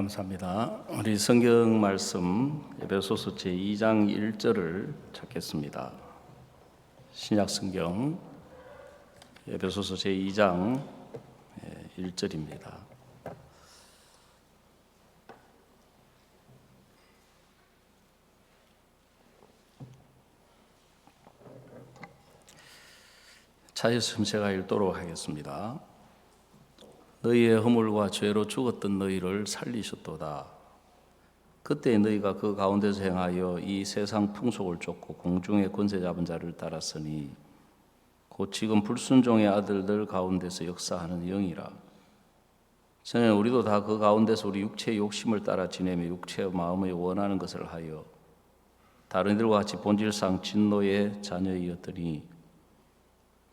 감사합니다. 우리 성경 말씀 에베소서 제2장 1절을 찾겠습니다. 신약 성경 에베소서 제2장 1절입니다. 찾으시면 제가 읽도록 하겠습니다. 너희의 허물과 죄로 죽었던 너희를 살리셨도다. 그때 너희가 그 가운데서 행하여 이 세상 풍속을 쫓고 공중의 권세 잡은 자를 따랐으니 곧 지금 불순종의 아들들 가운데서 역사하는 영이라. 전에 우리도 다 그 가운데서 우리 육체의 욕심을 따라 지내며 육체의 마음에 원하는 것을 하여 다른 이들과 같이 본질상 진노의 자녀이었더니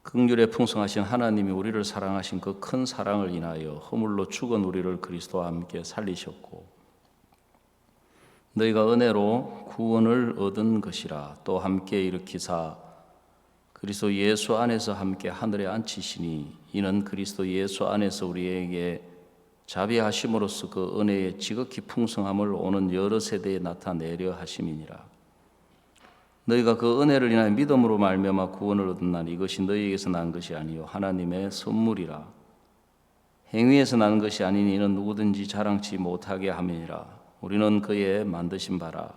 긍휼에 풍성하신 하나님이 우리를 사랑하신 그 큰 사랑을 인하여 허물로 죽은 우리를 그리스도와 함께 살리셨고 너희가 은혜로 구원을 얻은 것이라. 또 함께 일으키사 그리스도 예수 안에서 함께 하늘에 앉히시니 이는 그리스도 예수 안에서 우리에게 자비하심으로써 그 은혜의 지극히 풍성함을 오는 여러 세대에 나타내려 하심이니라. 너희가 그 은혜를 인하여 믿음으로 말미암아 구원을 얻었나니 이것이 너희에게서 난 것이 아니요 하나님의 선물이라. 행위에서 나는 것이 아니니 이는 누구든지 자랑치 못하게 함이니라. 우리는 그의 만드신 바라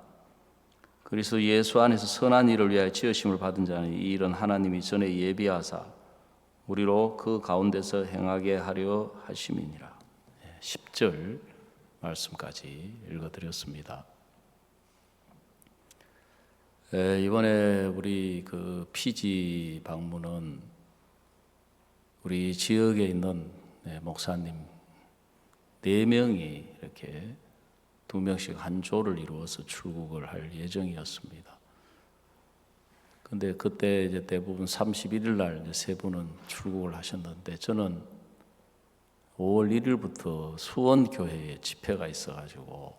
그리스도 예수 안에서 선한 일을 위하여 지으심을 받은 자니 이 일은 하나님이 전에 예비하사 우리로 그 가운데서 행하게 하려 하심이니라. 10절 말씀까지 읽어드렸습니다. 이번에 우리 그 피지 방문은 우리 지역에 있는 목사님 4명이 이렇게 2명씩 한 조를 이루어서 출국을 할 예정이었습니다. 근데 그때 이제 대부분 31일 날 이제 3분은 출국을 하셨는데 저는 5월 1일부터 수원교회에 집회가 있어가지고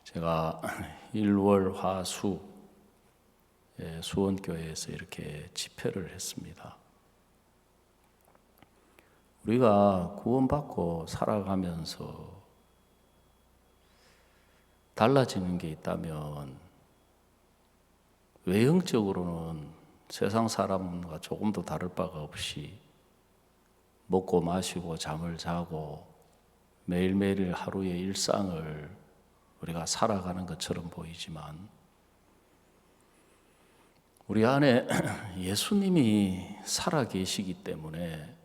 제가 1월 화수 수원교회에서 이렇게 집회를 했습니다. 우리가 구원받고 살아가면서 달라지는 게 있다면 외형적으로는 세상 사람과 조금도 다를 바가 없이 먹고 마시고 잠을 자고 매일매일 하루의 일상을 우리가 살아가는 것처럼 보이지만 우리 안에 예수님이 살아계시기 때문에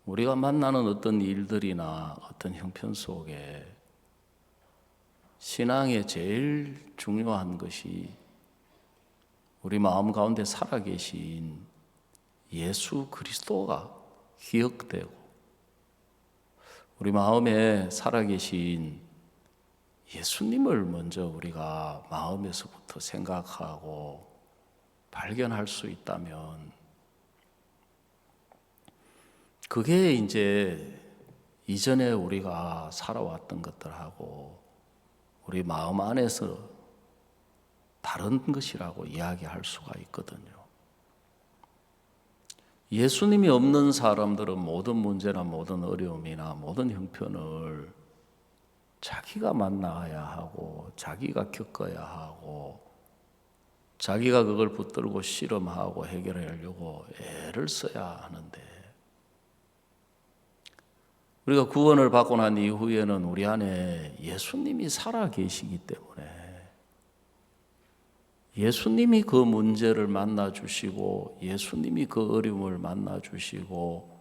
우리가 만나는 어떤 일들이나 어떤 형편 속에 신앙의 제일 중요한 것이 우리 마음 가운데 살아계신 예수 그리스도가 기억되고 우리 마음에 살아계신 예수님을 먼저 우리가 마음에서부터 생각하고 발견할 수 있다면 그게 이제 이전에 우리가 살아왔던 것들하고 우리 마음 안에서 다른 것이라고 이야기할 수가 있거든요. 예수님이 없는 사람들은 모든 문제나 모든 어려움이나 모든 형편을 자기가 만나야 하고 자기가 겪어야 하고 자기가 그걸 붙들고 실험하고 해결하려고 애를 써야 하는데 우리가 구원을 받고 난 이후에는 우리 안에 예수님이 살아계시기 때문에 예수님이 그 문제를 만나주시고 예수님이 그 어려움을 만나주시고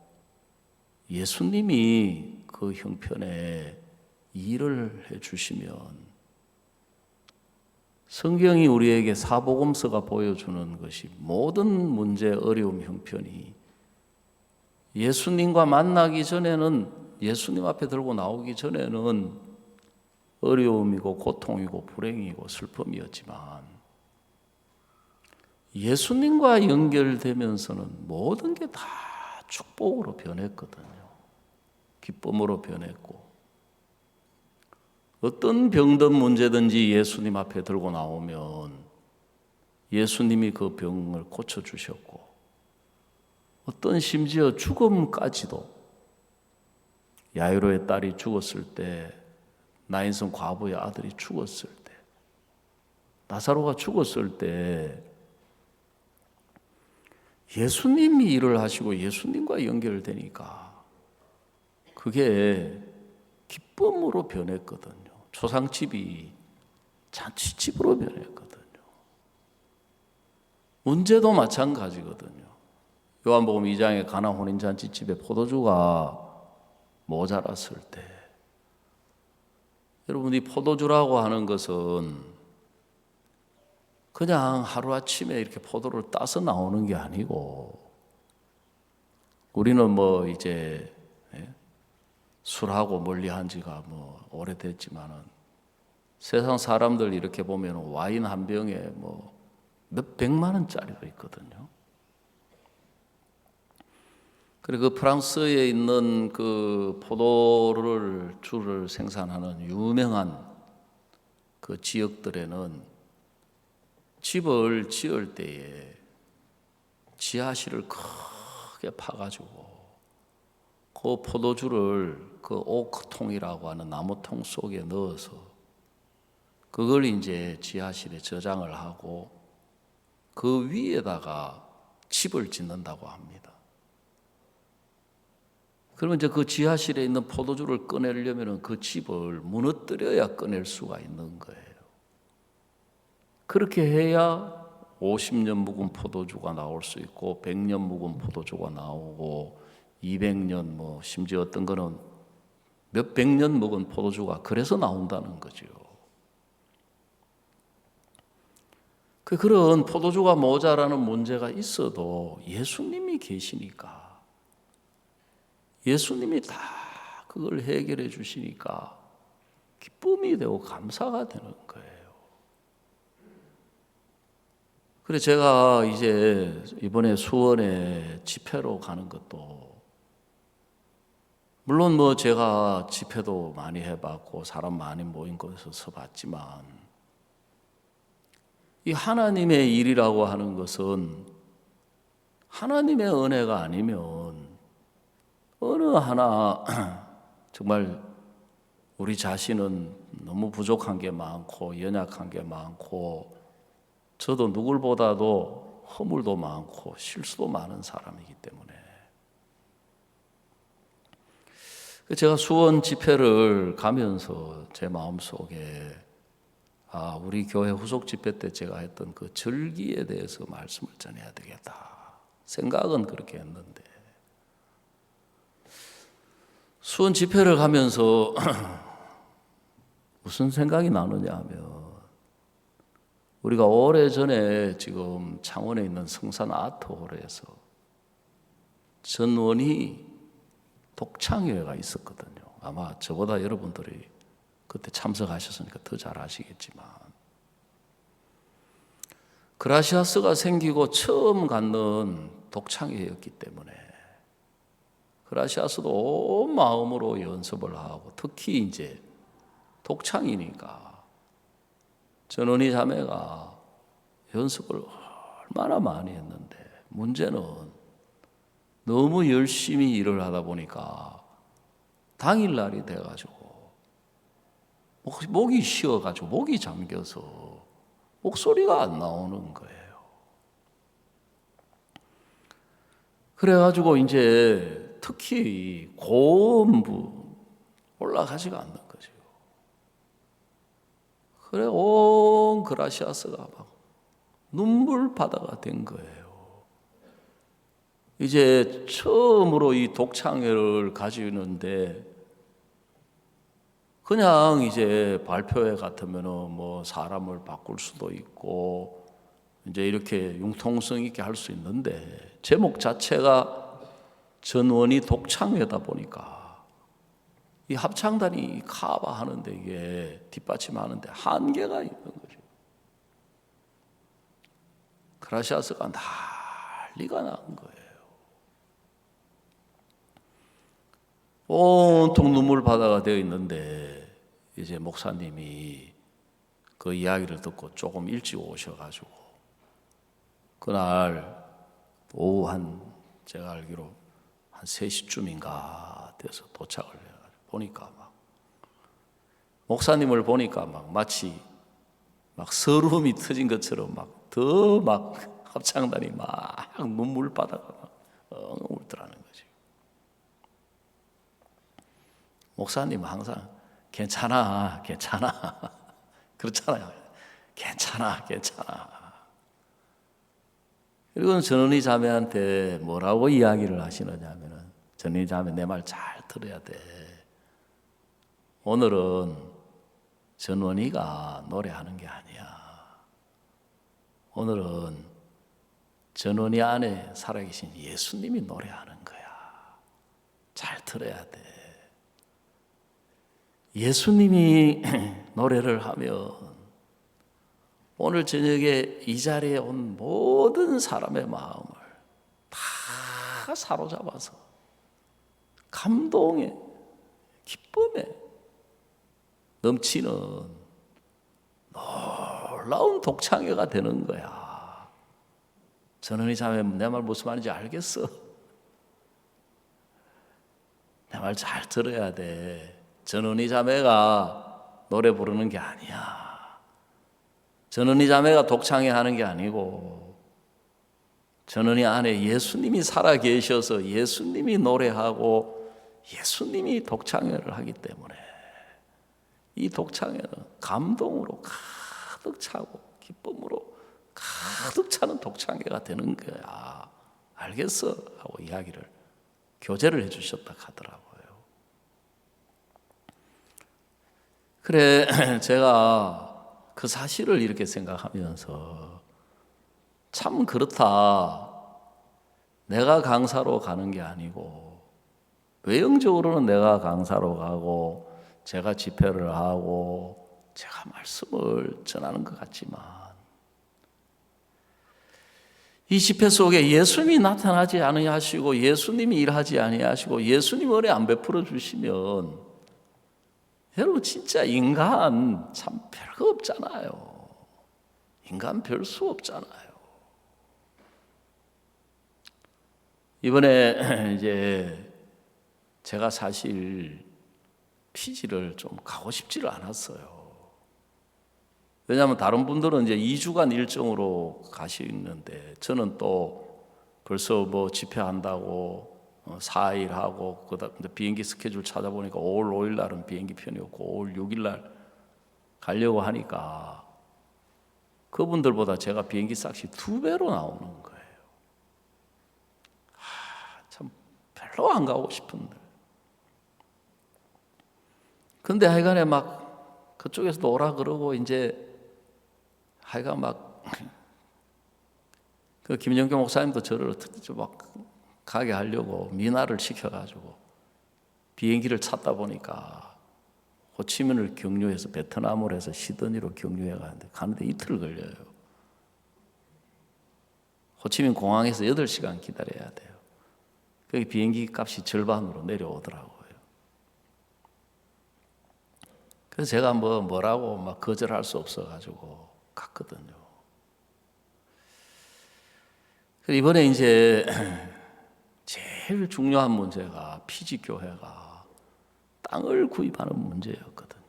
예수님이 그 형편에 일을 해주시면 성경이 우리에게 사복음서가 보여주는 것이 모든 문제, 어려움, 형편이 예수님과 만나기 전에는 예수님 앞에 들고 나오기 전에는 어려움이고 고통이고 불행이고 슬픔이었지만 예수님과 연결되면서는 모든 게 다 축복으로 변했거든요. 기쁨으로 변했고 어떤 병든 문제든지 예수님 앞에 들고 나오면 예수님이 그 병을 고쳐주셨고 어떤 심지어 죽음까지도 야이로의 딸이 죽었을 때, 나인성 과부의 아들이 죽었을 때, 나사로가 죽었을 때 예수님이 일을 하시고 예수님과 연결되니까 그게 기쁨으로 변했거든요. 초상집이 잔치집으로 변했거든요. 문제도 마찬가지거든요. 요한복음 2장에 가나 혼인잔치집에 포도주가 모자랐을 때, 여러분, 이 포도주라고 하는 것은 그냥 하루아침에 이렇게 포도를 따서 나오는 게 아니고, 우리는 뭐 이제 술하고 멀리한 지가 뭐 오래됐지만은 세상 사람들 이렇게 보면 와인 한 병에 뭐 몇 백만 원짜리가 있거든요. 그리고 그 프랑스에 있는 그 포도를 주를 생산하는 유명한 그 지역들에는 집을 지을 때에 지하실을 크게 파가지고 그 포도주를 그 오크통이라고 하는 나무통 속에 넣어서 그걸 이제 지하실에 저장을 하고 그 위에다가 집을 짓는다고 합니다. 그러면 이제 그 지하실에 있는 포도주를 꺼내려면 그 집을 무너뜨려야 꺼낼 수가 있는 거예요. 그렇게 해야 50년 묵은 포도주가 나올 수 있고 100년 묵은 포도주가 나오고 200년 뭐 심지어 어떤 거는 몇 백 년 묵은 포도주가 그래서 나온다는 거죠. 그런 포도주가 모자라는 문제가 있어도 예수님이 계시니까, 예수님이 다 그걸 해결해 주시니까 기쁨이 되고 감사가 되는 거예요. 그래서 제가 이제 이번에 수원에 집회로 가는 것도, 물론 뭐 제가 집회도 많이 해봤고 사람 많이 모인 곳에서 서봤지만, 이 하나님의 일이라고 하는 것은 하나님의 은혜가 아니면 어느 하나 정말 우리 자신은 너무 부족한 게 많고 연약한 게 많고 저도 누굴보다도 허물도 많고 실수도 많은 사람이기 때문에, 제가 수원 집회를 가면서 제 마음속에 우리 교회 후속 집회 때 제가 했던 그 절기에 대해서 말씀을 전해야 되겠다 생각은 그렇게 했는데, 수원 집회를 가면서 무슨 생각이 나느냐 하면, 우리가 오래전에 지금 창원에 있는 성산 아트홀에서 전원이 독창회가 있었거든요. 아마 저보다 여러분들이 그때 참석하셨으니까 더 잘 아시겠지만, 그라시아스가 생기고 처음 갖는 독창회였기 때문에 그라시아스도 온 마음으로 연습을 하고, 특히 이제 독창이니까 전원이 자매가 연습을 얼마나 많이 했는데, 문제는 너무 열심히 일을 하다 보니까 당일날이 돼가지고 목이 쉬어가지고 목이 잠겨서 목소리가 안 나오는 거예요. 그래가지고 이제 특히 고음부 올라가지가 않는 거죠. 그래 온 그라시아스가 막 눈물 바다가 된 거예요. 이제 처음으로 이 독창회를 가지는데, 그냥 이제 발표회 같으면은 뭐 사람을 바꿀 수도 있고 이제 이렇게 융통성 있게 할 수 있는데, 제목 자체가 전원이 독창회다 보니까 이 합창단이 커버하는데, 이게 뒷받침하는데 한계가 있는 거죠. 그라시아스가 난리가 난 거예요. 온통 눈물 바다가 되어 있는데, 이제 목사님이 그 이야기를 듣고 조금 일찍 오셔가지고 그날 오후 제가 알기로 한 3시쯤인가 돼서 도착을 해가지고 보니까 목사님을 보니까 마치 서름이 터진 것처럼 더 합창단이 눈물바다가 울더라는 거지. 목사님은 항상 괜찮아 그렇잖아요. 괜찮아. 그리고 전원이 자매한테 뭐라고 이야기를 하시느냐 하면은, 전원이 자매 내 말 잘 들어야 돼. 오늘은 전원이가 노래하는 게 아니야. 오늘은 전원이 안에 살아계신 예수님이 노래하는 거야. 잘 들어야 돼. 예수님이 노래를 하면 오늘 저녁에 이 자리에 온 모든 사람의 마음을 다 사로잡아서 감동에, 기쁨에 넘치는 놀라운 독창회가 되는 거야. 전원이 자매 내 말 무슨 말인지 알겠어? 내 말 잘 들어야 돼. 전원이 자매가 노래 부르는 게 아니야. 전원이 자매가 독창회 하는 게 아니고, 전원이 안에 예수님이 살아 계셔서 예수님이 노래하고 예수님이 독창회를 하기 때문에 이 독창회는 감동으로 가득 차고 기쁨으로 가득 차는 독창회가 되는 거야. 알겠어? 하고 이야기를, 교제를 해주셨다 하더라고요. 그래, 제가 그 사실을 이렇게 생각하면서 참 그렇다. 내가 강사로 가는 게 아니고 외형적으로는 내가 강사로 가고 제가 집회를 하고 제가 말씀을 전하는 것 같지만 이 집회 속에 예수님이 나타나지 아니하시고 예수님이 일하지 아니하시고 예수님 은혜 안 베풀어 주시면 여러분 진짜 인간 참 별거 없잖아요. 인간 별 수 없잖아요. 이번에 이제 제가 사실 피지를 좀 가고 싶지를 않았어요. 왜냐하면 다른 분들은 이제 2주간 일정으로 가시는데 저는 또 벌써 집회한다고 4일 하고 그다음 비행기 스케줄 찾아보니까 5월 5일 날은 비행기 편이 없고 5월 6일 날 가려고 하니까 그분들보다 제가 비행기 값이 2배로 나오는 거예요. 참 별로 안 가고 싶은데. 근데 하여간에 그쪽에서도 오라 그러고 이제 하여간 그 김정교 목사님도 저를 가게 하려고 미나를 시켜가지고 비행기를 찾다 보니까 호치민을 경유해서 베트남으로 해서 시드니로 경유해 가는데 이틀 걸려요. 호치민 공항에서 8시간 기다려야 돼요. 거기 비행기 값이 절반으로 내려오더라고요. 그래서 제가 뭐라고 거절할 수 없어가지고 갔거든요. 이번에 이제 제일 중요한 문제가 피지교회가 땅을 구입하는 문제였거든요.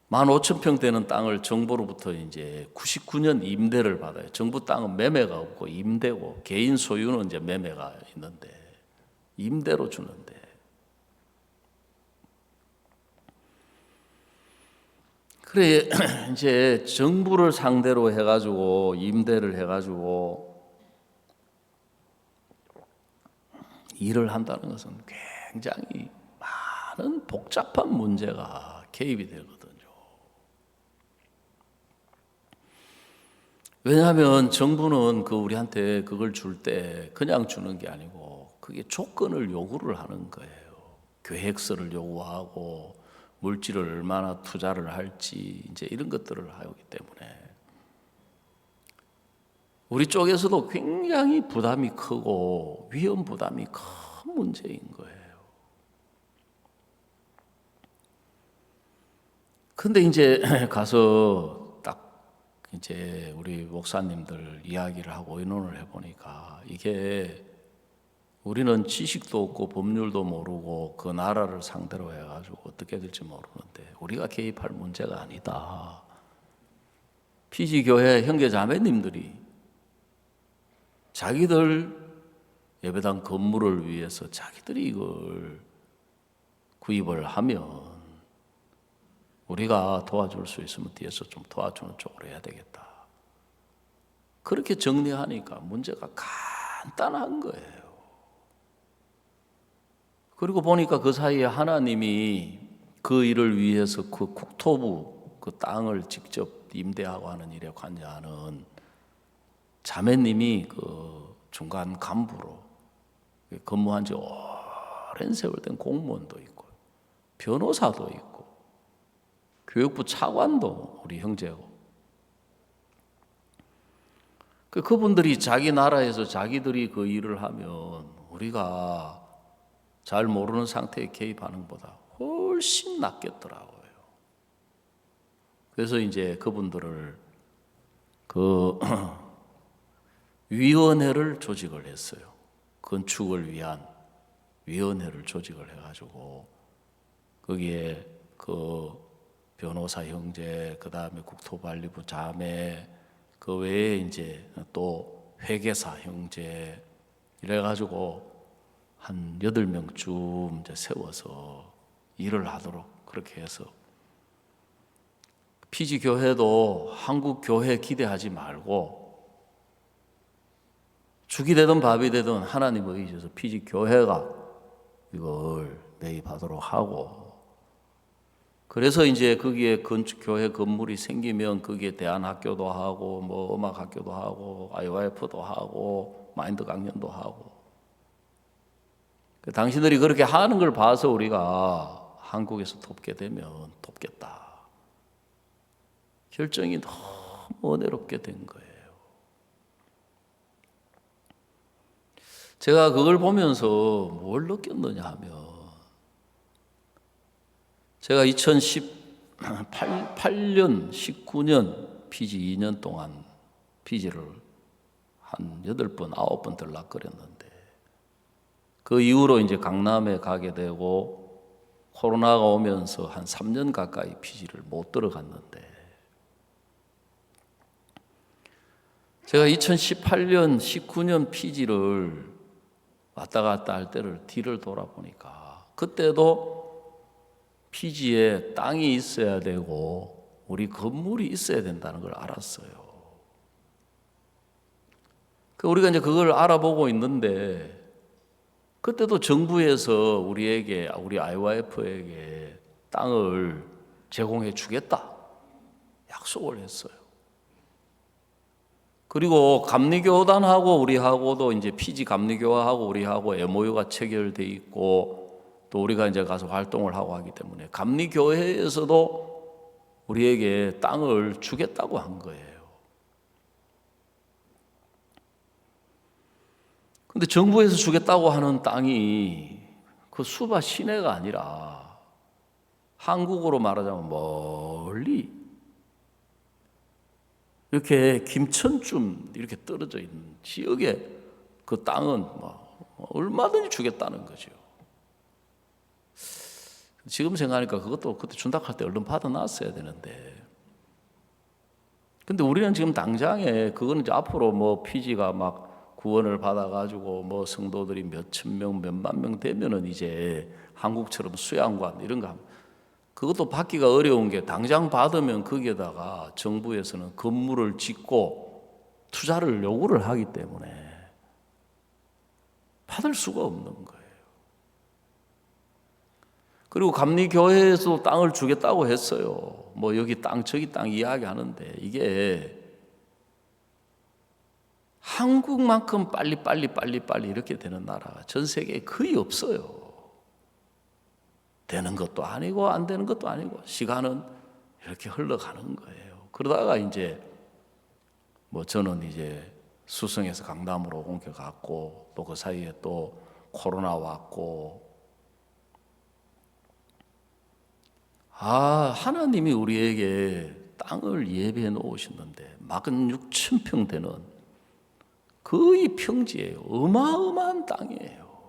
15,000평 되는 땅을 정부로부터 이제 99년 임대를 받아요. 정부 땅은 매매가 없고 임대고 개인 소유는 이제 매매가 있는데 임대로 주는데 그래 이제 정부를 상대로 해가지고 임대를 해가지고 일을 한다는 것은 굉장히 많은 복잡한 문제가 개입이 되거든요. 왜냐하면 정부는 우리한테 그걸 줄 때 그냥 주는 게 아니고 그게 조건을 요구를 하는 거예요. 계획서를 요구하고 물질을 얼마나 투자를 할지 이제 이런 것들을 하기 때문에 우리 쪽에서도 굉장히 부담이 크고 위험 부담이 큰 문제인 거예요. 근데 이제 가서 딱 이제 우리 목사님들 이야기를 하고 의논을 해보니까 이게 우리는 지식도 없고 법률도 모르고 그 나라를 상대로 해가지고 어떻게 될지 모르는데 우리가 개입할 문제가 아니다. 피지교회 형제 자매님들이 자기들 예배당 건물을 위해서 자기들이 이걸 구입을 하면 우리가 도와줄 수 있으면 뒤에서 좀 도와주는 쪽으로 해야 되겠다. 그렇게 정리하니까 문제가 간단한 거예요. 그리고 보니까 그 사이에 하나님이 그 일을 위해서 그 국토부 그 땅을 직접 임대하고 하는 일에 관여하는 자매님이 그 중간 간부로 근무한 지 오랜 세월 된 공무원도 있고 변호사도 있고 교육부 차관도 우리 형제고 그분들이 자기 나라에서 자기들이 그 일을 하면 우리가 잘 모르는 상태에 개입하는 것보다 훨씬 낫겠더라고요. 그래서 이제 그분들을 그 위원회를 조직을 했어요. 건축을 위한 위원회를 조직을 해가지고 거기에 그 변호사 형제, 그 다음에 국토관리부 자매, 그 외에 이제 또 회계사 형제 이래가지고 한 8명쯤 이제 세워서 일을 하도록 그렇게 해서 피지 교회도 한국 교회 기대하지 말고 죽이 되든 밥이 되든 하나님 의지해서 피지 교회가 이걸 매입하도록 하고 그래서 이제 거기에 교회 건물이 생기면 거기에 대안학교도 하고 뭐 음악학교도 하고 IYF도 하고 마인드 강연도 하고 당신들이 그렇게 하는 걸 봐서 우리가 한국에서 돕게 되면 돕겠다. 결정이 너무 은혜롭게 된 거예요. 제가 그걸 보면서 뭘 느꼈느냐 하면 제가 2018년, 19년 피지 2년 동안 피지를 한 8번, 9번 들락거렸는데 그 이후로 이제 강남에 가게 되고 코로나가 오면서 한 3년 가까이 피지를 못 들어갔는데 제가 2018년, 19년 피지를 왔다 갔다 할 때를 뒤를 돌아보니까 그때도 피지에 땅이 있어야 되고 우리 건물이 있어야 된다는 걸 알았어요. 우리가 이제 그걸 알아보고 있는데 그때도 정부에서 우리에게 우리 IYF에게 땅을 제공해 주겠다 약속을 했어요. 그리고 감리교단하고 우리하고도 이제 피지 감리교하고 우리하고 MOU가 체결돼 있고 또 우리가 이제 가서 활동을 하고 하기 때문에 감리교회에서도 우리에게 땅을 주겠다고 한 거예요. 근데 정부에서 주겠다고 하는 땅이 그 수바 시내가 아니라 한국으로 말하자면 멀리 이렇게 김천쯤 이렇게 떨어져 있는 지역에 그 땅은 뭐 얼마든지 주겠다는 거죠. 지금 생각하니까 그것도 그때 준다 할 때 얼른 받아놨어야 되는데 근데 우리는 지금 당장에 그거는 이제 앞으로 뭐 피지가 막 구원을 받아가지고 뭐 성도들이 몇천 명, 몇만 명 되면은 이제 한국처럼 수양관 이런 거 하면 그것도 받기가 어려운 게 당장 받으면 거기에다가 정부에서는 건물을 짓고 투자를 요구를 하기 때문에 받을 수가 없는 거예요. 그리고 감리교회에서 땅을 주겠다고 했어요. 뭐 여기 땅 저기 땅 이야기하는데 이게 한국만큼 빨리 이렇게 되는 나라가 전 세계에 거의 없어요. 되는 것도 아니고 안 되는 것도 아니고 시간은 이렇게 흘러가는 거예요. 그러다가 이제 뭐 저는 이제 수성에서 강남으로 옮겨갔고 또 그 사이에 또 코로나 왔고 하나님이 우리에게 땅을 예비해 놓으셨는데 46,000평 되는 거의 평지예요. 어마어마한 땅이에요.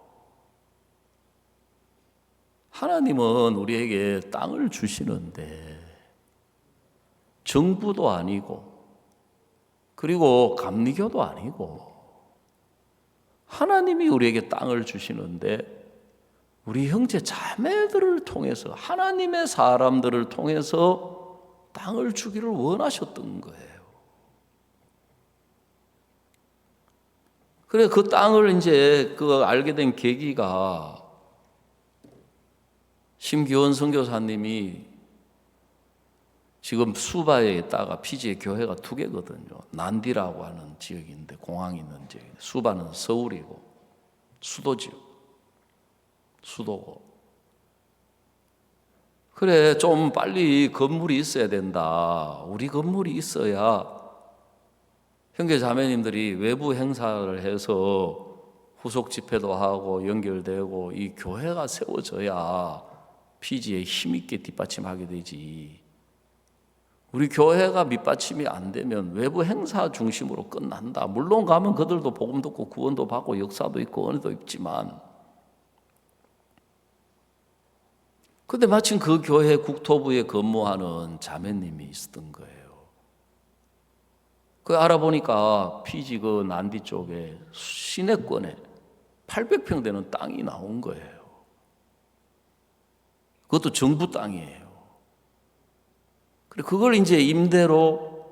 하나님은 우리에게 땅을 주시는데 정부도 아니고 그리고 감리교도 아니고 하나님이 우리에게 땅을 주시는데 우리 형제 자매들을 통해서 하나님의 사람들을 통해서 땅을 주기를 원하셨던 거예요. 그래 그 땅을 이제 알게 된 계기가 심기원 선교사님이 지금 수바에 있다가 피지에 교회가 2개거든요. 난디라고 하는 지역인데 공항이 있는 지역. 수바는 서울이고 수도고. 그래 좀 빨리 건물이 있어야 된다. 우리 건물이 있어야 형제 자매님들이 외부 행사를 해서 후속 집회도 하고 연결되고 이 교회가 세워져야 피지에 힘있게 뒷받침하게 되지. 우리 교회가 밑받침이 안 되면 외부 행사 중심으로 끝난다. 물론 가면 그들도 복음 듣고 구원도 받고 역사도 있고 은혜도 있지만 근데 마침 그 교회 국토부에 근무하는 자매님이 있었던 거예요. 그 알아보니까 피지 그 난디 쪽에 시내권에 800평 되는 땅이 나온 거예요. 그것도 정부 땅이에요. 그래 그걸 이제 임대로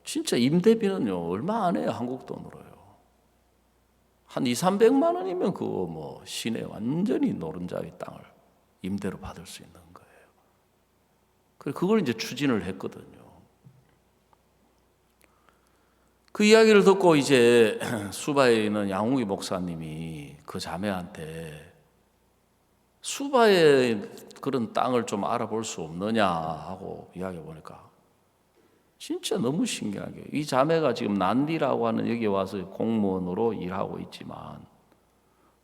진짜 임대비는요 얼마 안 해요. 한국 돈으로요. 한 200~300만 원이면 그거 뭐 시내 완전히 노른자의 땅을 임대로 받을 수 있는 거예요. 그래 그걸 이제 추진을 했거든요. 그 이야기를 듣고 이제 수바에 있는 양욱이 목사님이 그 자매한테 수바에 그런 땅을 좀 알아볼 수 없느냐 하고 이야기해 보니까 진짜 너무 신기하게 이 자매가 지금 난디라고 하는 여기 와서 공무원으로 일하고 있지만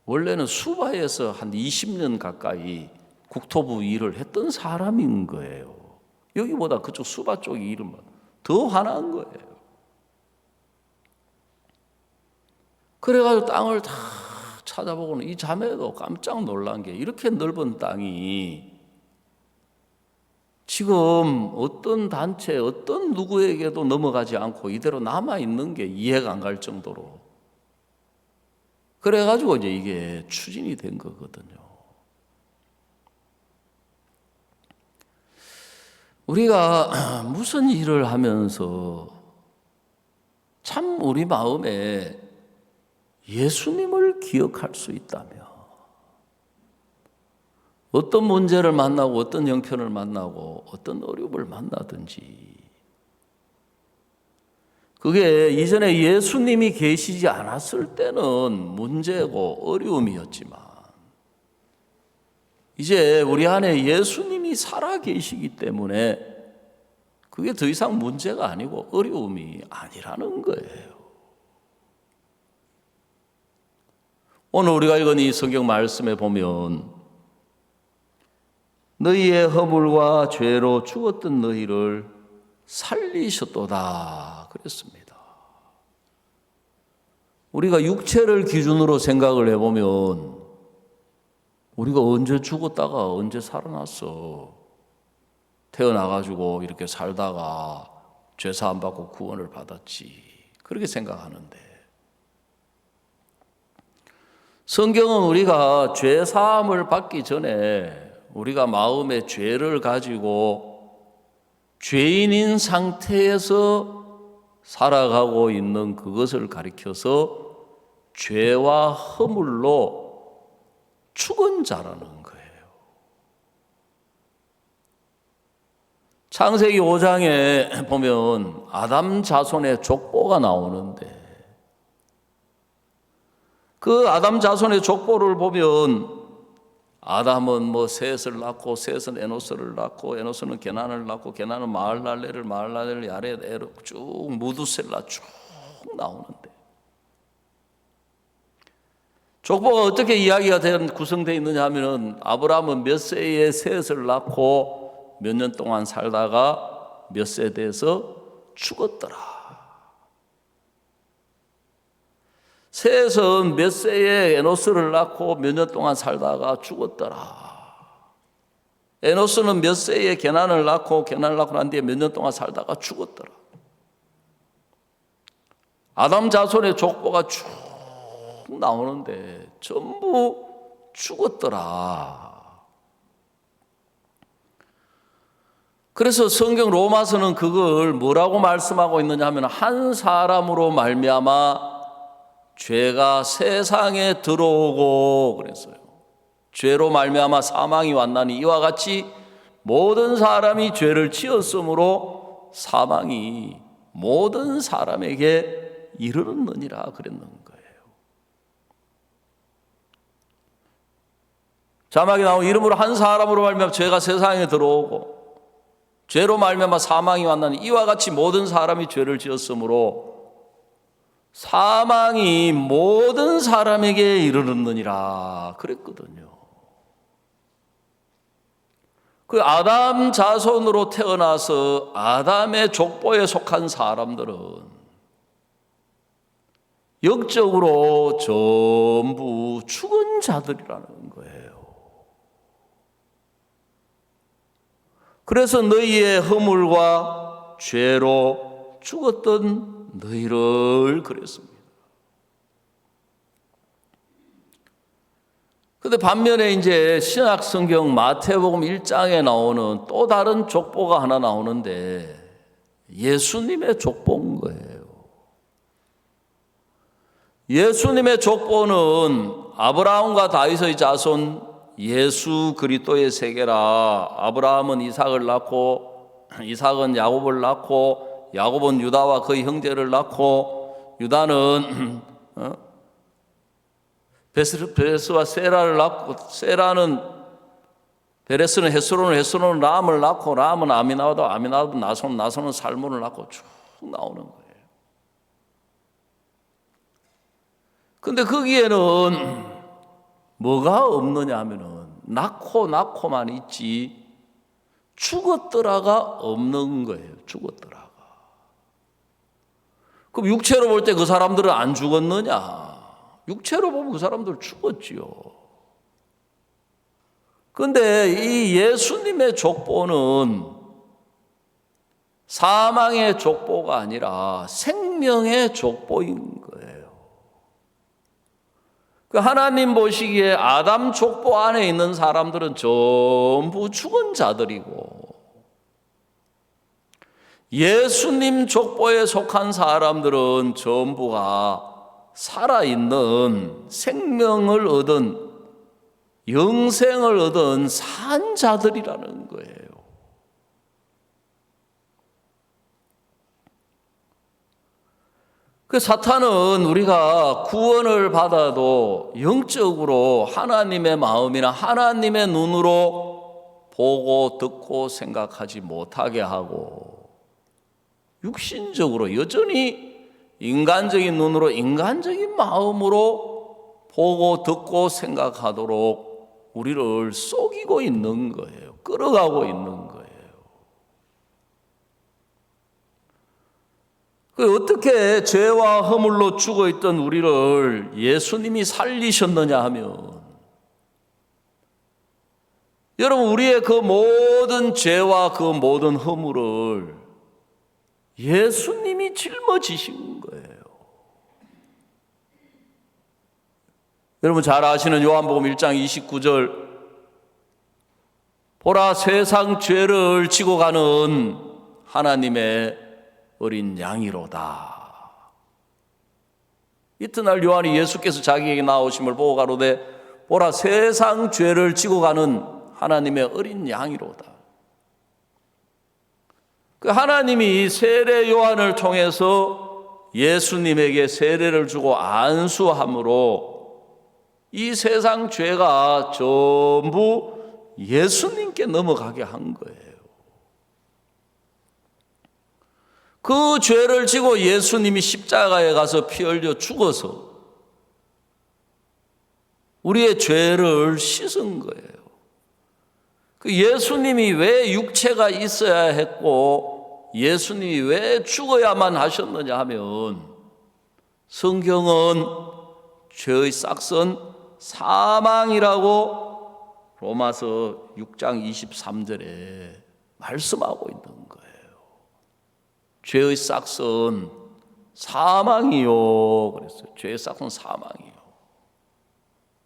원래는 수바에서 한 20년 가까이 국토부 일을 했던 사람인 거예요. 여기보다 그쪽 수바 쪽 일은 더 화난 거예요. 그래가지고 땅을 다 찾아보고는 이 자매도 깜짝 놀란 게 이렇게 넓은 땅이 지금 어떤 단체, 어떤 누구에게도 넘어가지 않고 이대로 남아있는 게 이해가 안 갈 정도로 그래가지고 이제 이게 추진이 된 거거든요. 우리가 무슨 일을 하면서 참 우리 마음에 예수님을 기억할 수 있다면 어떤 문제를 만나고 어떤 형편을 만나고 어떤 어려움을 만나든지 그게 이전에 예수님이 계시지 않았을 때는 문제고 어려움이었지만 이제 우리 안에 예수님이 살아 계시기 때문에 그게 더 이상 문제가 아니고 어려움이 아니라는 거예요. 오늘 우리가 읽은 이 성경 말씀에 보면 너희의 허물과 죄로 죽었던 너희를 살리셨도다 그랬습니다. 우리가 육체를 기준으로 생각을 해보면 우리가 언제 죽었다가 언제 살아났어. 태어나가지고 이렇게 살다가 죄사함 받고 구원을 받았지. 그렇게 생각하는데 성경은 우리가 죄사함을 받기 전에 우리가 마음에 죄를 가지고 죄인인 상태에서 살아가고 있는 그것을 가리켜서 죄와 허물로 죽은 자라는 거예요. 창세기 5장에 보면 아담 자손의 족보가 나오는데 그 아담 자손의 족보를 보면 아담은 뭐 셋을 낳고 셋은 에노스를 낳고 에노스는 게난을 낳고 게난은 마할랄레를 마할랄레를 야레를 쭉 무두셀라 쭉 나오는데 족보가 어떻게 이야기가 구성되어 있느냐 하면은 아브라함은 몇 세에 셋을 낳고 몇 년 동안 살다가 몇 세 돼서 죽었더라. 셋은 몇 세에 에노스를 낳고 몇 년 동안 살다가 죽었더라. 에노스는 몇 세에 게난을 낳고 난 뒤에 몇 년 동안 살다가 죽었더라. 아담 자손의 족보가 쭉 나오는데 전부 죽었더라. 그래서 성경 로마서는 그걸 뭐라고 말씀하고 있느냐 하면 한 사람으로 말미암아 죄가 세상에 들어오고 그랬어요. 죄로 말미암아 사망이 왔나니 이와 같이 모든 사람이 죄를 지었으므로 사망이 모든 사람에게 이르렀느니라 그랬는 거예요. 자막이 나오고 이름으로 한 사람으로 말미암아 죄가 세상에 들어오고 죄로 말미암아 사망이 왔나니 이와 같이 모든 사람이 죄를 지었으므로 사망이 모든 사람에게 이르렀느니라 그랬거든요. 그 아담 자손으로 태어나서 아담의 족보에 속한 사람들은 영적으로 전부 죽은 자들이라는 거예요. 그래서 너희의 허물과 죄로 죽었던 너희를 그랬습니다. 근데 반면에 이제 신약 성경 마태복음 1장에 나오는 또 다른 족보가 하나 나오는데 예수님의 족보인 거예요. 예수님의 족보는 아브라함과 다윗의 자손 예수 그리스도의 세계라. 아브라함은 이삭을 낳고 이삭은 야곱을 낳고 야곱은 유다와 그의 형제를 낳고 유다는 베레스와 세라를 낳고 세라는 베레스는 헤스론을 헤스론은 람을 낳고 람은 아미나답 아미나답은 나손 나손은 살몬을 낳고 쭉 나오는 거예요. 근데 거기에는 뭐가 없느냐 하면은 낳고만 있지 죽었더라가 없는 거예요. 죽었더라가. 그럼 육체로 볼 때 그 사람들은 안 죽었느냐? 육체로 보면 그 사람들 죽었지요. 그런데 이 예수님의 족보는 사망의 족보가 아니라 생명의 족보인 거예요. 그 하나님 보시기에 아담 족보 안에 있는 사람들은 전부 죽은 자들이고 예수님 족보에 속한 사람들은 전부가 살아있는 생명을 얻은 영생을 얻은 산 자들이라는 거예요. 그 사탄은 우리가 구원을 받아도 영적으로 하나님의 마음이나 하나님의 눈으로 보고 듣고 생각하지 못하게 하고 육신적으로 여전히 인간적인 눈으로 인간적인 마음으로 보고 듣고 생각하도록 우리를 속이고 있는 거예요. 끌어가고 있는 거예요. 어떻게 죄와 허물로 죽어있던 우리를 예수님이 살리셨느냐 하면 여러분 우리의 그 모든 죄와 그 모든 허물을 예수님이 짊어지신 거예요. 여러분 잘 아시는 요한복음 1장 29절 보라 세상 죄를 지고 가는 하나님의 어린 양이로다. 이튿날 요한이 예수께서 자기에게 나오심을 보고 가로되 보라 세상 죄를 지고 가는 하나님의 어린 양이로다. 그 하나님이 세례 요한을 통해서 예수님에게 세례를 주고 안수함으로 이 세상 죄가 전부 예수님께 넘어가게 한 거예요. 그 죄를 지고 예수님이 십자가에 가서 피 흘려 죽어서 우리의 죄를 씻은 거예요. 그 예수님이 왜 육체가 있어야 했고 예수님이 왜 죽어야만 하셨느냐 하면 성경은 죄의 싹은 사망이라고 로마서 6장 23절에 말씀하고 있는 거예요. 죄의 싹은 사망이요. 그랬어요. 죄의 싹은 사망이요.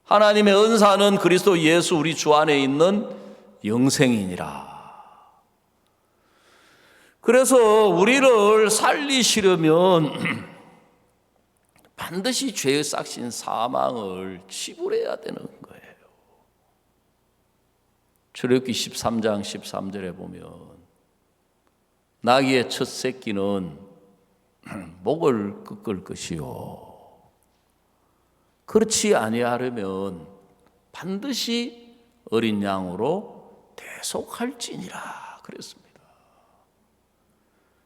하나님의 은사는 그리스도 예수 우리 주 안에 있는 영생이니라. 그래서 우리를 살리시려면 반드시 죄의 싹신 사망을 치불해야 되는 거예요. 출애굽기 13장 13절에 보면 나귀의 첫 새끼는 목을 꺾을 것이요 그렇지 아니하려면 반드시 어린 양으로 대속할지니라 그랬습니다.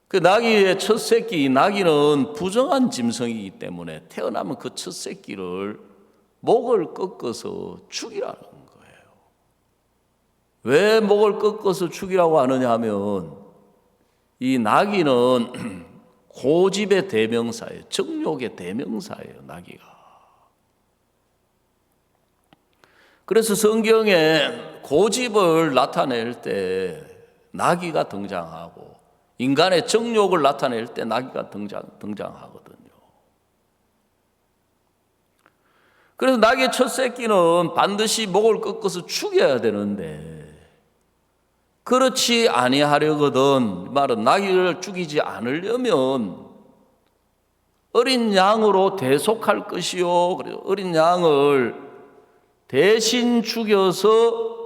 그 나귀의 첫 새끼, 나귀는 부정한 짐승이기 때문에 태어나면 그 첫 새끼를 목을 꺾어서 죽이라는 거예요. 왜 목을 꺾어서 죽이라고 하느냐 하면 이 나귀는 고집의 대명사예요. 정욕의 대명사예요, 나귀가. 그래서 성경에 고집을 나타낼 때 나귀가 등장하고 인간의 정욕을 나타낼 때 나귀가 등장하거든요. 그래서 나귀의 첫 새끼는 반드시 목을 꺾어서 죽여야 되는데 그렇지 아니하려거든. 말은 나귀를 죽이지 않으려면 어린 양으로 대속할 것이요. 그래서 어린 양을 대신 죽여서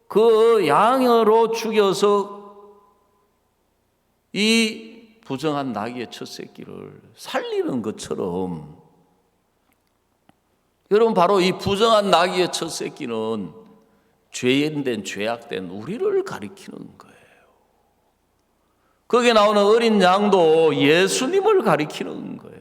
그 양으로 죽여서 이 부정한 나귀의 첫 새끼를 살리는 것처럼 여러분 바로 이 부정한 나귀의 첫 새끼는 죄인된 죄악된 우리를 가리키는 거예요. 거기에 나오는 어린 양도 예수님을 가리키는 거예요.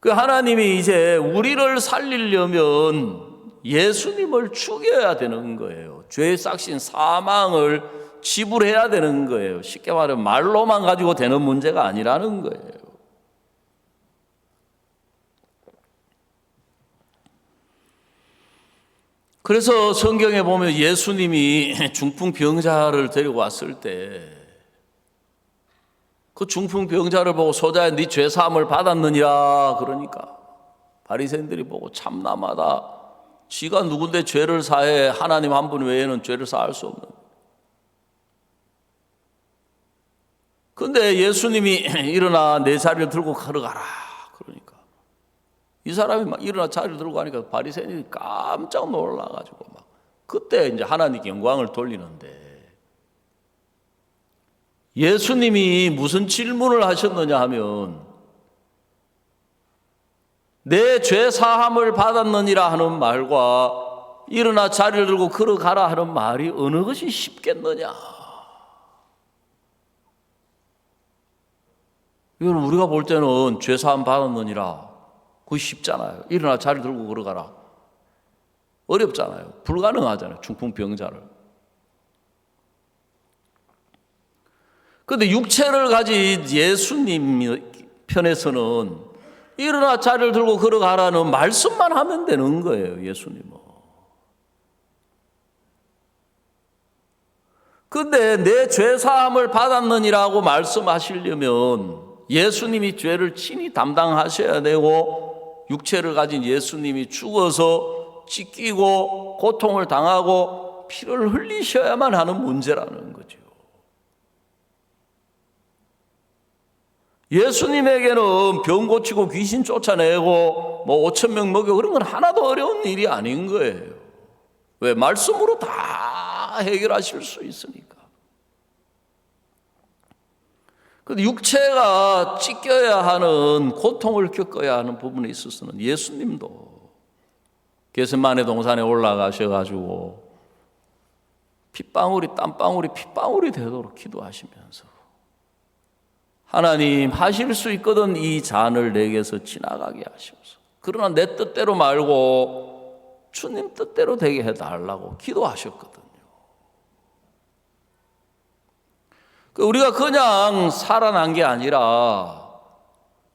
그 하나님이 이제 우리를 살리려면 예수님을 죽여야 되는 거예요. 죄의 싹신 사망을 지불해야 되는 거예요. 쉽게 말하면 말로만 가지고 되는 문제가 아니라는 거예요. 그래서 성경에 보면 예수님이 중풍병자를 데리고 왔을 때 그 중풍병자를 보고 소자야 네 죄사함을 받았느니라 그러니까 바리새인들이 보고 참남하다. 지가 누군데 죄를 사해 하나님 한 분 외에는 죄를 사할 수 없는. 그런데 예수님이 일어나 내 자리를 들고 걸어가라 그러니까 이 사람이 막 일어나 자리를 들고 가니까 바리새인이 깜짝 놀라가지고 막 그때 이제 하나님께 영광을 돌리는데 예수님이 무슨 질문을 하셨느냐 하면 내 죄 사함을 받았느니라 하는 말과 일어나 자리를 들고 걸어가라 하는 말이 어느 것이 쉽겠느냐. 이건 우리가 볼 때는 죄 사함 받았느니라 그게 쉽잖아요. 일어나 자리를 들고 걸어가라 어렵잖아요. 불가능하잖아요. 중풍병자를. 그런데 육체를 가진 예수님 편에서는 일어나 자리를 들고 걸어가라는 말씀만 하면 되는 거예요. 예수님은. 그런데 내 죄사함을 받았느니라고 말씀하시려면 예수님이 죄를 친히 담당하셔야 되고 육체를 가진 예수님이 죽어서 찢기고 고통을 당하고 피를 흘리셔야만 하는 문제라는 거죠. 예수님에게는 병 고치고 귀신 쫓아내고 5,000명 먹여 그런 건 하나도 어려운 일이 아닌 거예요. 왜? 말씀으로 다 해결하실 수 있으니까. 그런데 육체가 찢겨야 하는 고통을 겪어야 하는 부분에 있어서는 예수님도 겟세마네 동산에 올라가셔가지고 핏방울이 땀방울이 핏방울이 되도록 기도하시면서 하나님 하실 수 있거든 이 잔을 내게서 지나가게 하시옵소서. 그러나 내 뜻대로 말고 주님 뜻대로 되게 해달라고 기도하셨거든요. 우리가 그냥 살아난 게 아니라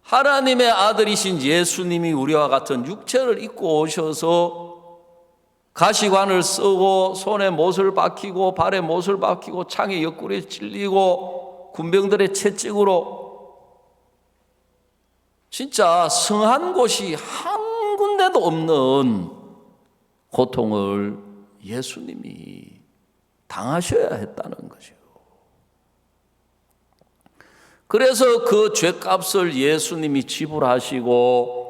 하나님의 아들이신 예수님이 우리와 같은 육체를 입고 오셔서 가시관을 쓰고 손에 못을 박히고 발에 못을 박히고 창에 옆구리에 찔리고 군병들의 채찍으로 진짜 성한 곳이 한 군데도 없는 고통을 예수님이 당하셔야 했다는 거죠. 그래서 그 죄값을 예수님이 지불하시고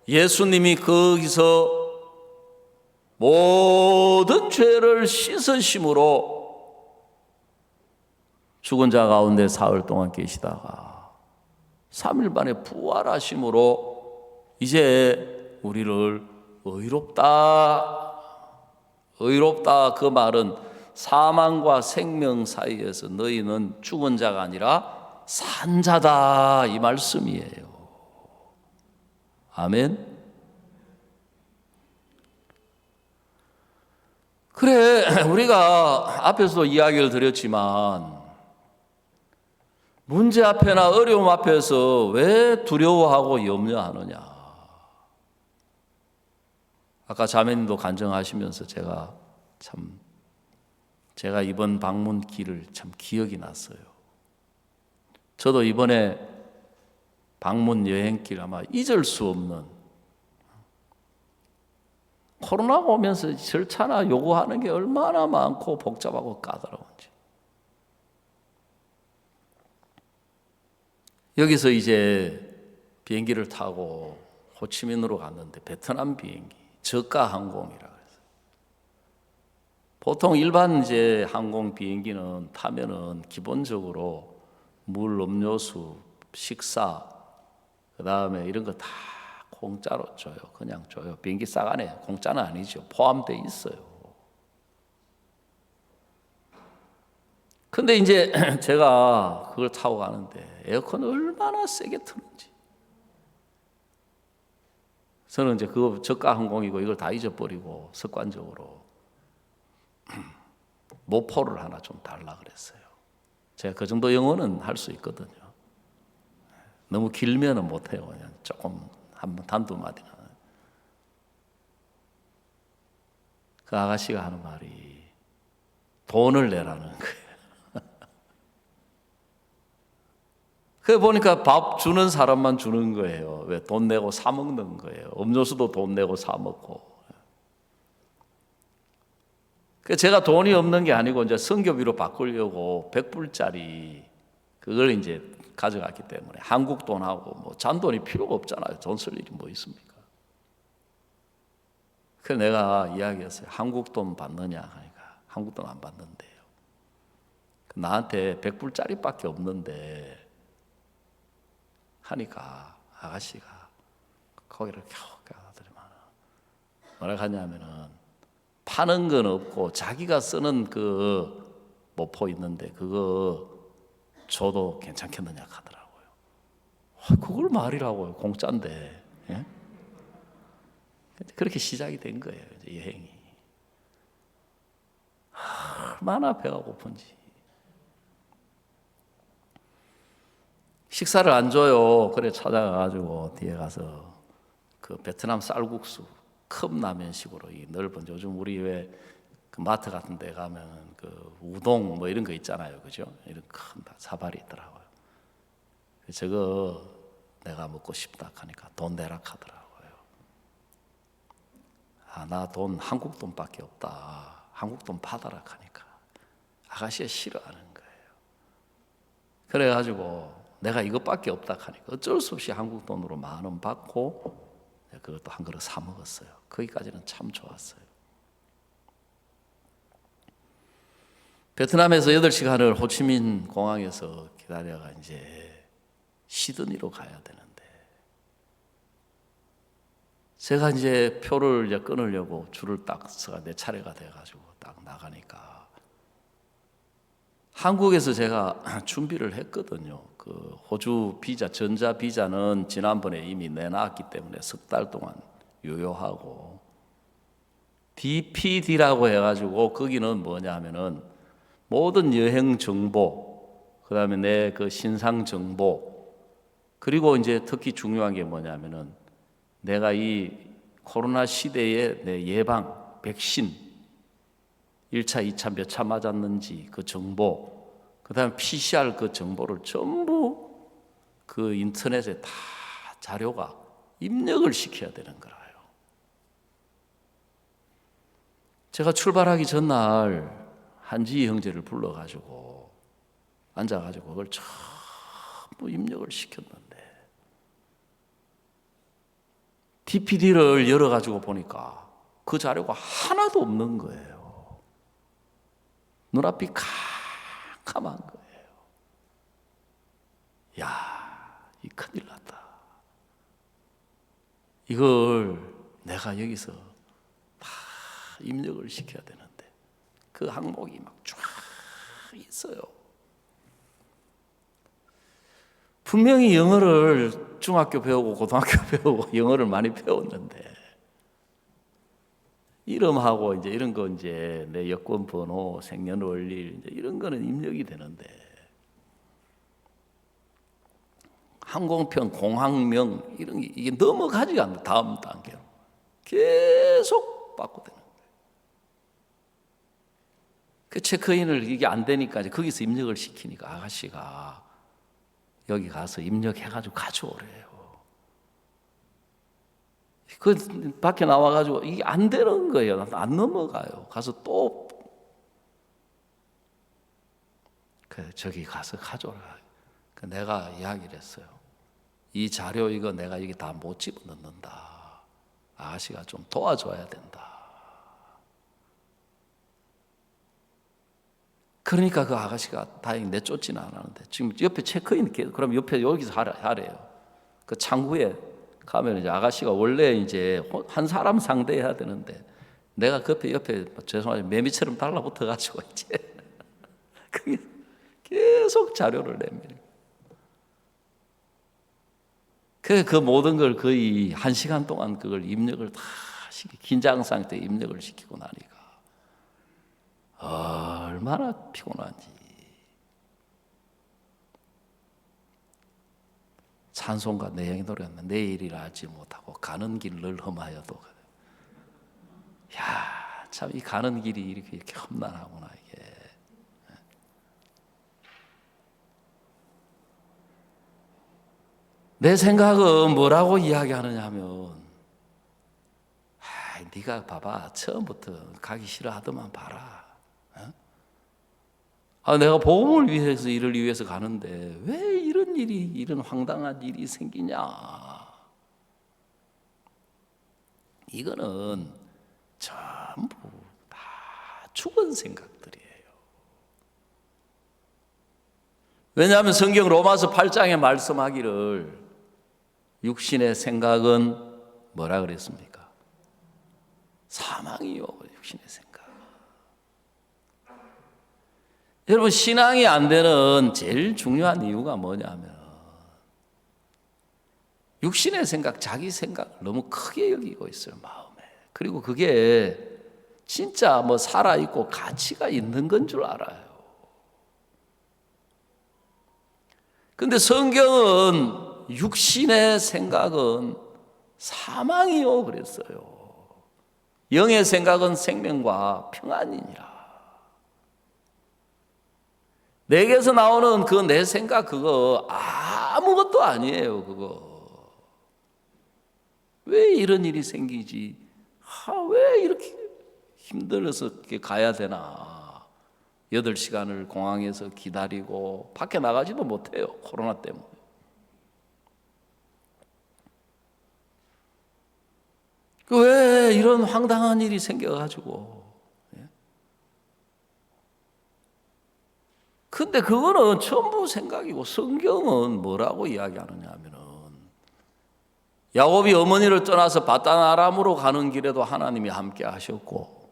예수님이 거기서 모든 죄를 씻으심으로 죽은 자 가운데 사흘 동안 계시다가 3일 만에 부활하심으로 이제 우리를 의롭다 그 말은 사망과 생명 사이에서 너희는 죽은 자가 아니라 산 자다 이 말씀이에요. 아멘. 그래, 우리가 앞에서도 이야기를 드렸지만 문제 앞에나 어려움 앞에서 왜 두려워하고 염려하느냐. 아까 자매님도 간증하시면서 제가 이번 방문 길을 참 기억이 났어요. 저도 이번에 방문 여행길 아마 잊을 수 없는, 코로나가 오면서 절차나 요구하는 게 얼마나 많고 복잡하고 까다로운지. 여기서 이제 비행기를 타고 호치민으로 갔는데 베트남 비행기, 저가 항공이라 그래서 보통 일반 이제 항공 비행기는 타면은 기본적으로 물, 음료수, 식사, 그 다음에 이런 거 다 공짜로 줘요. 그냥 줘요. 비행기 싸가네. 공짜는 아니죠. 포함되어 있어요. 근데 이제 제가 그걸 타고 가는데 에어컨을 얼마나 세게 트는지. 저는 이제 그거 저가 항공이고 이걸 다 잊어버리고 습관적으로 모포를 하나 좀 달라 그랬어요. 제가 그 정도 영어는 할 수 있거든요. 너무 길면은 못해요. 그냥 조금 한두 마디는. 그 아가씨가 하는 말이 돈을 내라는 거예요. 그래 보니까 밥 주는 사람만 주는 거예요. 왜? 돈 내고 사 먹는 거예요. 음료수도 돈 내고 사 먹고. 제가 돈이 없는 게 아니고 이제 선교비로 바꾸려고 100불짜리 그걸 이제 가져갔기 때문에 한국 돈하고 뭐 잔돈이 필요가 없잖아요. 돈 쓸 일이 뭐 있습니까? 그래서 내가 이야기했어요. 한국 돈 받느냐 하니까 한국 돈 안 받는데요. 나한테 100불짜리밖에 없는데 하니까 아가씨가 거기를 켜고 가더니만 뭐라 하냐면은 파는 건 없고 자기가 쓰는 그 모포 있는데 그거 줘도 괜찮겠느냐 하더라고요. 그걸 말이라고요. 공짜인데. 예? 그렇게 시작이 된 거예요. 여행이. 얼마나 배가 고픈지. 식사를 안 줘요. 그래 찾아가가지고 뒤에 가서 그 베트남 쌀국수 컵라면식으로 이 넓은, 요즘 우리 왜 그 마트 같은 데 가면 그 우동 뭐 이런 거 있잖아요. 그죠? 이런 큰 사발이 있더라고요. 저거 내가 먹고 싶다 하니까 돈 내라 하더라고요. 나 돈 한국 돈밖에 없다. 한국 돈 받아라 하니까 아가씨가 싫어하는 거예요. 그래가지고 내가 이것밖에 없다 하니까 어쩔 수 없이 한국 돈으로 10,000원 받고 그것도 한 그릇 사 먹었어요. 거기까지는 참 좋았어요. 베트남에서 8시간을 호치민 공항에서 기다려가 이제 시드니로 가야 되는데 제가 이제 표를 이제 끊으려고 줄을 딱 서가 내 차례가 돼가지고 딱 나가니까 한국에서 제가 준비를 했거든요. 그 호주 비자, 전자 비자는 지난번에 이미 내놨기 때문에 석 달 동안 유효하고 DPD라고 해가지고 거기는 뭐냐 하면은 모든 여행 정보, 그 다음에 내 그 신상 정보, 그리고 이제 특히 중요한 게 뭐냐면은 내가 이 코로나 시대에 내 예방, 백신 1차, 2차 몇 차 맞았는지 그 정보, 그 다음에 PCR 그 정보를 전부 그 인터넷에 다 자료가 입력을 시켜야 되는 거라요. 제가 출발하기 전날 한지희 형제를 불러가지고 앉아가지고 그걸 전부 입력을 시켰는데 DPD를 열어가지고 보니까 그 자료가 하나도 없는 거예요. 눈앞이 캄캄한 거예요. 야, 이 큰일 났다. 이걸 내가 여기서 다 입력을 시켜야 되는데 그 항목이 막 쫙 있어요. 분명히 영어를 중학교 배우고 고등학교 배우고 영어를 많이 배웠는데 이름하고 이제 이런 거 이제 내 여권 번호, 생년월일 이제 이런 거는 입력이 되는데 항공편 공항명 이런 게 이게 넘어가지가 않는 다음 단계로 계속 바꿔대는 거예요. 그 체크인을 이게 안 되니까 이제 거기서 입력을 시키니까 아가씨가 여기 가서 입력해가지고 가져오래요. 그 밖에 나와가지고 이게 안 되는 거예요. 안 넘어가요. 가서 또 저기 가서 가져오라. 내가 이야기를 했어요. 이 자료 이거 내가 여기 다 못 집어넣는다. 아가씨가 좀 도와줘야 된다. 그러니까 그 아가씨가 다행히 내쫓지는 않았는데 지금 옆에 체크인 그럼 옆에 여기서 하래요. 그 창구에 가면 이제 아가씨가 원래 이제 한 사람 상대해야 되는데 내가 그 옆에 죄송하지만 매미처럼 달라붙어 가지고 이제 그게 계속 자료를 내밀어요. 그 모든 걸 거의 1시간 동안 그걸 입력을 다 긴장 상태에 입력을 시키고 나니까 얼마나 피곤한지. 찬송가 내용이 노래는 내일이라 하지 못하고 가는 길을 험하여도. 야, 참 이 가는 길이 이렇게 험난하구나 이게. 내 생각은 뭐라고 이야기하느냐 하면 네가 봐봐 처음부터 가기 싫어하더만 봐라. 내가 복음을 위해서 일을 위해서 가는데 왜 이런 일이 이런 황당한 일이 생기냐. 이거는 전부 다 죽은 생각들이에요. 왜냐하면 성경 로마서 8장에 말씀하기를 육신의 생각은 뭐라 그랬습니까? 사망이요. 육신의 생각. 여러분 신앙이 안 되는 제일 중요한 이유가 뭐냐면 육신의 생각, 자기 생각을 너무 크게 여기고 있어요, 마음에. 그리고 그게 진짜 뭐 살아있고 가치가 있는 건 줄 알아요. 근데 성경은 육신의 생각은 사망이요 그랬어요. 영의 생각은 생명과 평안이니라. 내게서 나오는 그 내 생각 그거 아무것도 아니에요. 그거 왜 이런 일이 생기지? 왜 이렇게 힘들어서 이렇게 가야 되나? 8시간을 공항에서 기다리고 밖에 나가지도 못해요. 코로나 때문에. 왜 이런 황당한 일이 생겨가지고. 근데 그거는 전부 생각이고 성경은 뭐라고 이야기하느냐 하면은 야곱이 어머니를 떠나서 바단 아람으로 가는 길에도 하나님이 함께 하셨고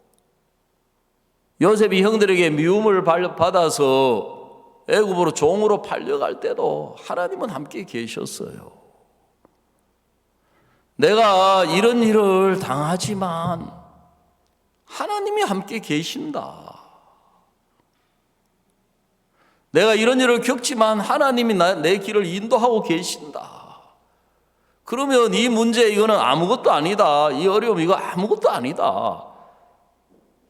요셉이 형들에게 미움을 받아서 애굽으로 종으로 팔려갈 때도 하나님은 함께 계셨어요. 내가 이런 일을 당하지만 하나님이 함께 계신다. 내가 이런 일을 겪지만 하나님이 내 길을 인도하고 계신다. 그러면 이 문제 이거는 아무것도 아니다. 이 어려움 이거 아무것도 아니다.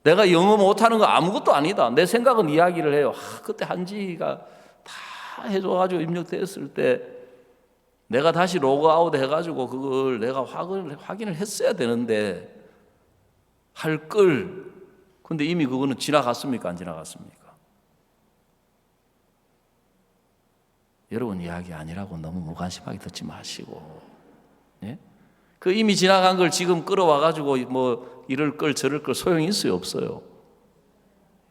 내가 영어 못하는 거 아무것도 아니다. 내 생각은 이야기를 해요. 그때 한지가 다 해줘가지고 입력됐을 때 내가 다시 로그아웃 해가지고 그걸 내가 확인을 했어야 되는데 할 걸. 근데 이미 그거는 지나갔습니까? 안 지나갔습니까? 여러분 이야기 아니라고 너무 무관심하게 듣지 마시고, 예? 그 이미 지나간 걸 지금 끌어와가지고 뭐 이럴 걸 저럴 걸 소용이 있어요? 없어요?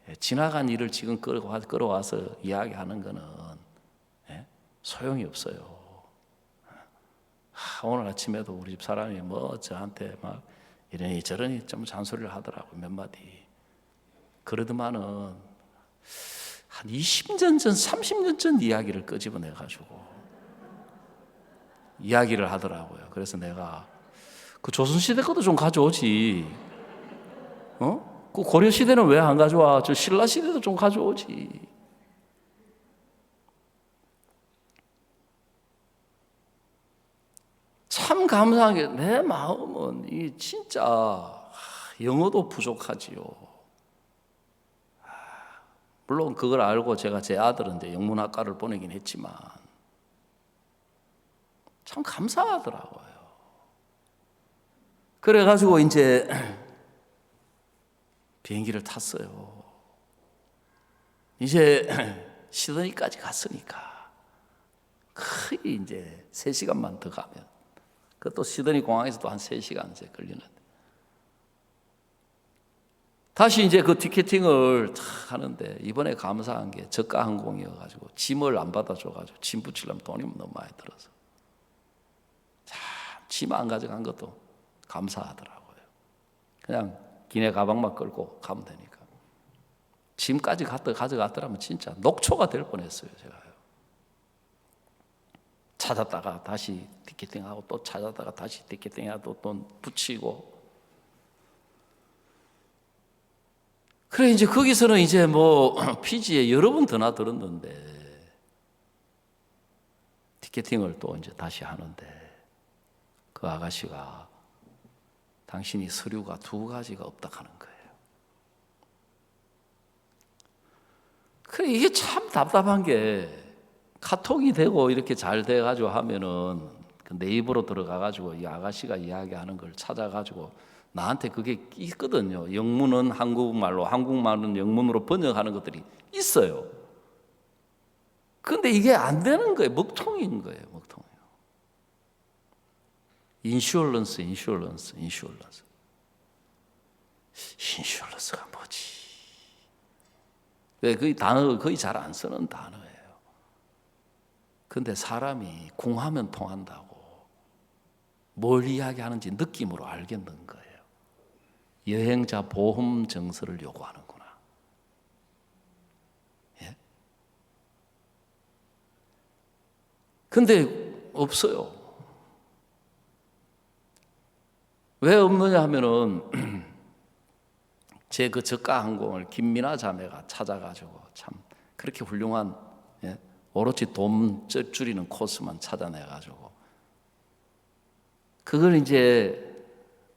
예, 지나간 일을 지금 끌어와서 이야기하는 거는 소용이 없어요. 오늘 아침에도 우리 집 사람이 뭐 저한테 막 이러니 저러니 좀 잔소리를 하더라고 몇 마디. 그러더만은 한 20년 전, 30년 전 이야기를 끄집어내가지고 이야기를 하더라고요. 그래서 내가 그 조선시대 것도 좀 가져오지. 그 고려시대는 왜 안 가져와? 저 신라시대도 좀 가져오지. 참 감사한 게 내 마음은 이 진짜 영어도 부족하지요. 물론 그걸 알고 제가 제 아들은 이제 영문학과를 보내긴 했지만 참 감사하더라고요. 그래가지고 이제 비행기를 탔어요. 이제 시드니까지 갔으니까 거의 이제 3시간만 더 가면, 그것도 시드니 공항에서도 한 3시간 이제 걸리는데, 다시 이제 그 티켓팅을 탁 하는데 이번에 감사한 게 저가 항공이어가지고 짐을 안 받아줘가지고 짐 붙이려면 돈이 너무 많이 들어서 짐 안 가져간 것도 감사하더라고요. 그냥 기내 가방만 끌고 가면 되니까. 짐까지 가져갔더라면 진짜 녹초가 될 뻔했어요. 제가요. 찾았다가 다시 티켓팅하고 또 찾았다가 다시 티켓팅하고 또 붙이고. 그래 이제 거기서는 이제 뭐 피지에 여러 번 드나들었는데 티켓팅을 또 이제 다시 하는데 그 아가씨가 당신이 서류가 2가지가 없다 하는 거예요. 그래 이게 참 답답한 게 카톡이 되고 이렇게 잘 돼가지고 하면은 그 네이버로 들어가가지고 이 아가씨가 이야기하는 걸 찾아가지고 나한테 그게 있거든요. 영문은 한국말로, 한국말은 영문으로 번역하는 것들이 있어요. 근데 이게 안 되는 거예요. 먹통인 거예요. 먹통이요. 인슈런스가 뭐지? 왜 그 단어 거의 잘 안 쓰는 단어예요. 근데 사람이 궁하면 통한다고 뭘 이야기하는지 느낌으로 알겠는 거예요. 여행자 보험 증서를 요구하는구나. 예? 근데 없어요. 왜 없느냐 하면은 제 그 저가 항공을 김민아 자매가 찾아가지고 참 그렇게 훌륭한, 오로지 돈 줄이는 코스만 찾아내가지고 그걸 이제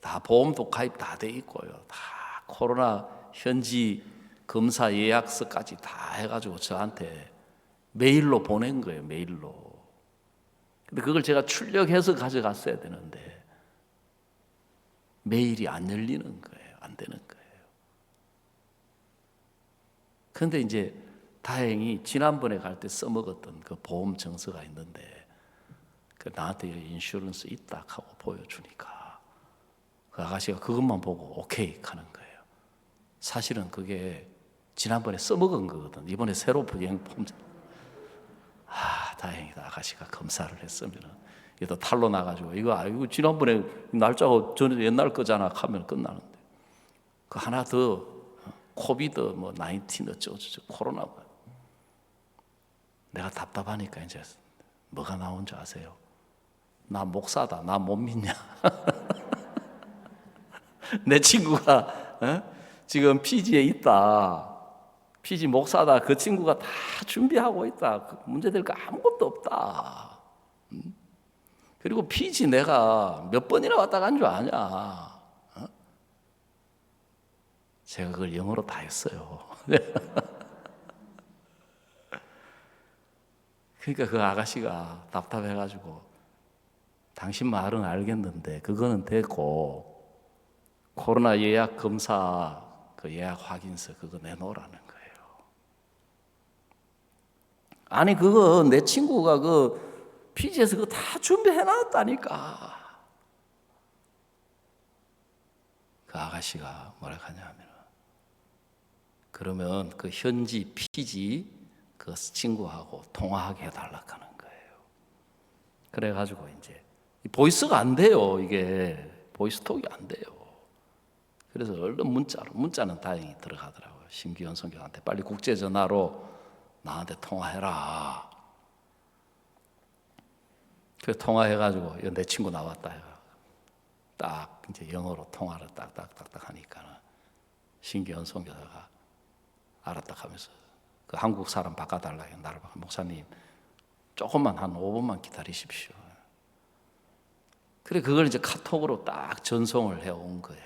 다 보험도 가입 다 돼 있고요. 다 코로나 현지 검사 예약서까지 다 해가지고 저한테 메일로 보낸 거예요. 메일로. 근데 그걸 제가 출력해서 가져갔어야 되는데 메일이 안 열리는 거예요. 안 되는 거예요. 근데 이제 다행히 지난번에 갈 때 써먹었던 그 보험 증서가 있는데 그 나한테 인슈런스 있다 하고 보여주니까 그 아가씨가 그것만 보고 오케이 하는 거예요. 사실은 그게 지난번에 써먹은 거거든. 이번에 새로 부행폼. 다행이다. 아가씨가 검사를 했으면 얘도 탈로 나가지고 이거 지난번에 날짜가 전에 옛날 거잖아 하면 끝나는데 그 하나 더 코비드 뭐 19 어쩌고 코로나. 내가 답답하니까 이제 뭐가 나온 줄 아세요? 나 목사다. 나 못 믿냐? 내 친구가 지금 피지에 있다. 피지 목사다. 그 친구가 다 준비하고 있다. 문제될 거 아무것도 없다. 그리고 피지 내가 몇 번이나 왔다 간 줄 아냐? 제가 그걸 영어로 다 했어요. 그러니까 그 아가씨가 답답해가지고 당신 말은 알겠는데 그거는 됐고 코로나 예약 검사 그 예약 확인서 그거 내놓으라는 거예요. 아니 그거 내 친구가 그 피지에서 그거 다 준비해놨다니까. 그 아가씨가 뭐라 하냐면 그러면 그 현지 피지 그 친구하고 통화하게 해달라고 하는 거예요. 그래가지고 이제 보이스가 안 돼요. 이게 보이스톡이 안 돼요. 그래서 얼른 문자는 다행히 들어가더라고요. 심기현 선교한테 빨리 국제전화로 나한테 통화해라. 그래서 통화해가지고 내 친구 나왔다. 딱 이제 영어로 통화를 딱딱딱딱 하니까 심기현 선교사가 알았다 하면서 그 한국 사람 바꿔달라 해. 나를 바꿔. 목사님 조금만 한 5분만 기다리십시오. 그래 그걸 이제 카톡으로 딱 전송을 해온 거예요.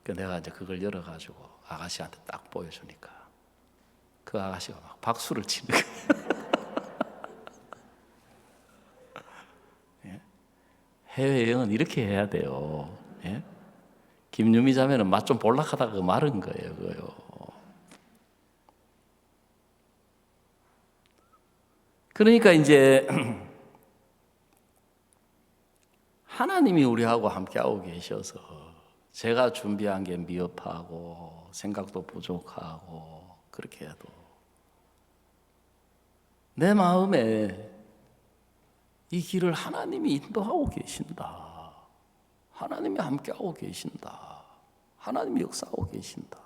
그 내가 이제 그걸 열어가지고 아가씨한테 딱 보여주니까 그 아가씨가 막 박수를 치는 거예요. 해외여행은 이렇게 해야 돼요. 예? 김유미 자매는 맛 좀 볼락하다가 마른 거예요. 그거요. 그러니까 이제 하나님이 우리하고 함께하고 계셔서 제가 준비한 게 미흡하고 생각도 부족하고 그렇게 해도 내 마음에 이 길을 하나님이 인도하고 계신다. 하나님이 함께하고 계신다. 하나님이 역사하고 계신다.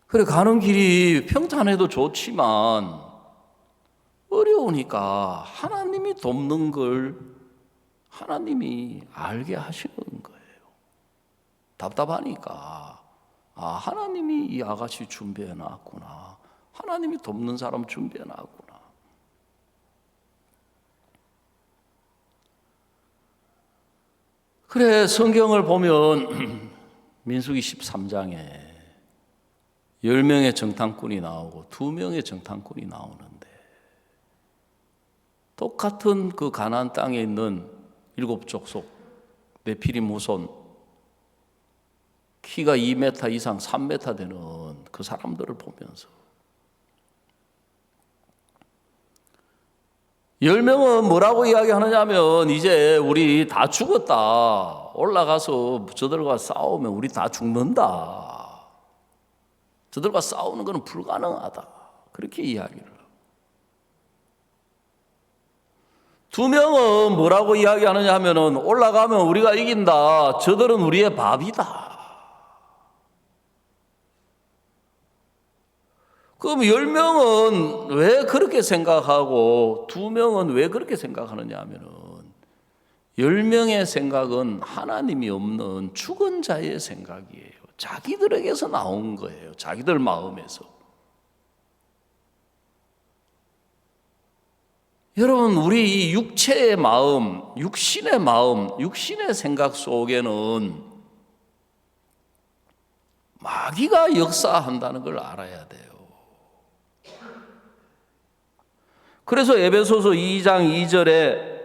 그래 가는 길이 평탄해도 좋지만 어려우니까 하나님이 돕는 걸 하나님이 알게 하시는 거예요. 답답하니까 하나님이 이 아가씨 준비해 놨구나. 하나님이 돕는 사람 준비해 놨구나. 그래 성경을 보면 민수기 13장에 10명의 정탐꾼이 나오고 2명의 정탐꾼이 나오는데 똑같은 그 가나안 땅에 있는 7족속 네피림 후손 키가 2m 이상 3m 되는 그 사람들을 보면서 10명은 뭐라고 이야기하느냐면 이제 우리 다 죽었다. 올라가서 저들과 싸우면 우리 다 죽는다. 저들과 싸우는 것은 불가능하다. 그렇게 이야기를 해요. 2명은 뭐라고 이야기하느냐 하면은 올라가면 우리가 이긴다. 저들은 우리의 밥이다. 그럼 10명은 왜 그렇게 생각하고 2명은 왜 그렇게 생각하느냐 하면은 10명의 생각은 하나님이 없는 죽은 자의 생각이에요. 자기들에게서 나온 거예요. 자기들 마음에서. 여러분 우리 이 육체의 마음, 육신의 마음, 육신의 생각 속에는 마귀가 역사한다는 걸 알아야 돼요. 그래서 에베소서 2장 2절에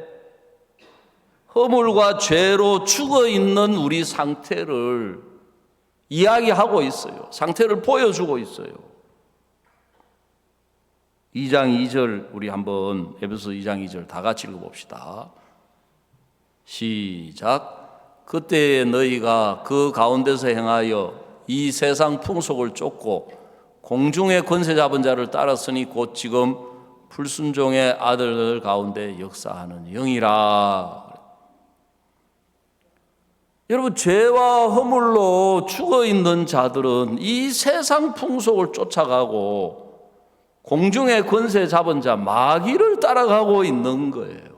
허물과 죄로 죽어 있는 우리 상태를 이야기하고 있어요. 상태를 보여주고 있어요. 2장 2절 우리 한번 에베소서 2장 2절 다 같이 읽어봅시다. 시작. 그때 너희가 그 가운데서 행하여 이 세상 풍속을 쫓고 공중의 권세 잡은 자를 따랐으니 곧 지금 불순종의 아들들 가운데 역사하는 영이라. 여러분 죄와 허물로 죽어있는 자들은 이 세상 풍속을 쫓아가고 공중의 권세 잡은 자 마귀를 따라가고 있는 거예요.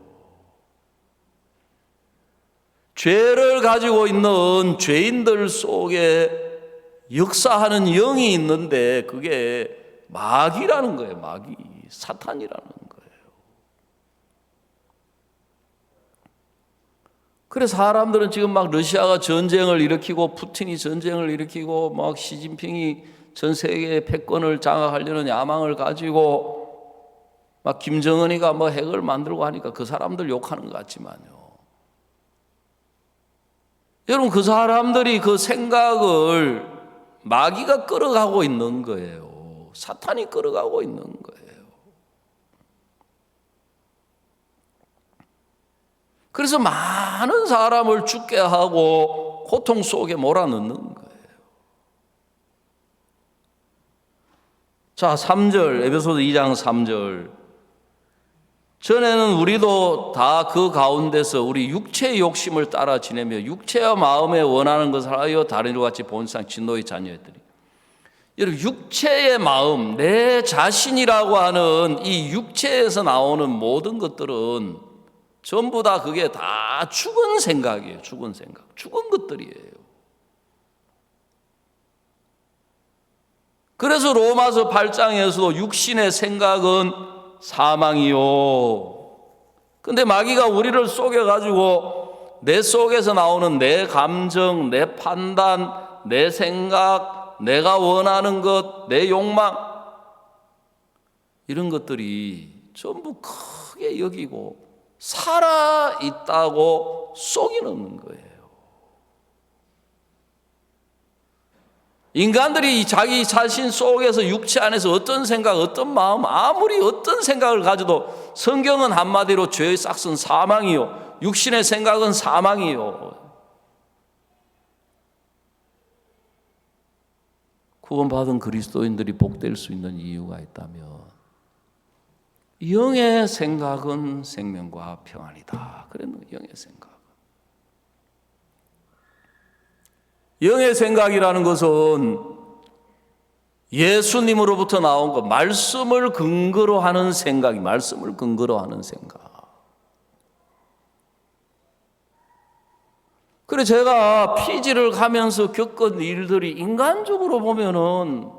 죄를 가지고 있는 죄인들 속에 역사하는 영이 있는데 그게 마귀라는 거예요. 마귀, 사탄이라는 거예요. 그래서 사람들은 지금 막 러시아가 전쟁을 일으키고 푸틴이 전쟁을 일으키고 막 시진핑이 전 세계의 패권을 장악하려는 야망을 가지고 막 김정은이가 뭐 핵을 만들고 하니까 그 사람들 욕하는 것 같지만요. 여러분, 그 사람들이 그 생각을 마귀가 끌어가고 있는 거예요. 사탄이 끌어가고 있는 거예요. 그래서 많은 사람을 죽게 하고 고통 속에 몰아넣는 거예요. 자, 3절, 에베소서 2장 3절. 전에는 우리도 다 그 가운데서 우리 육체의 욕심을 따라 지내며 육체와 마음에 원하는 것을 하여 다른 이와 같이 본상 진노의 자녀였더니, 여러분, 육체의 마음, 내 자신이라고 하는 이 육체에서 나오는 모든 것들은 전부 다 그게 다 죽은 생각이에요. 죽은 생각, 죽은 것들이에요. 그래서 로마서 8장에서도 육신의 생각은 사망이요. 근데 마귀가 우리를 속여가지고 내 속에서 나오는 내 감정, 내 판단, 내 생각, 내가 원하는 것, 내 욕망, 이런 것들이 전부 크게 여기고 살아있다고 속이는 거예요. 인간들이 자기 자신 속에서 육체 안에서 어떤 생각, 어떤 마음, 아무리 어떤 생각을 가져도 성경은 한마디로 죄의 싹은 사망이요, 육신의 생각은 사망이요. 구원받은 그리스도인들이 복될 수 있는 이유가 있다면 영의 생각은 생명과 평안이다. 그랬는 거예요. 영의 생각. 영의 생각이라는 것은 예수님으로부터 나온 것, 말씀을 근거로 하는 생각이, 말씀을 근거로 하는 생각. 그래, 제가 피지를 가면서 겪은 일들이 인간적으로 보면은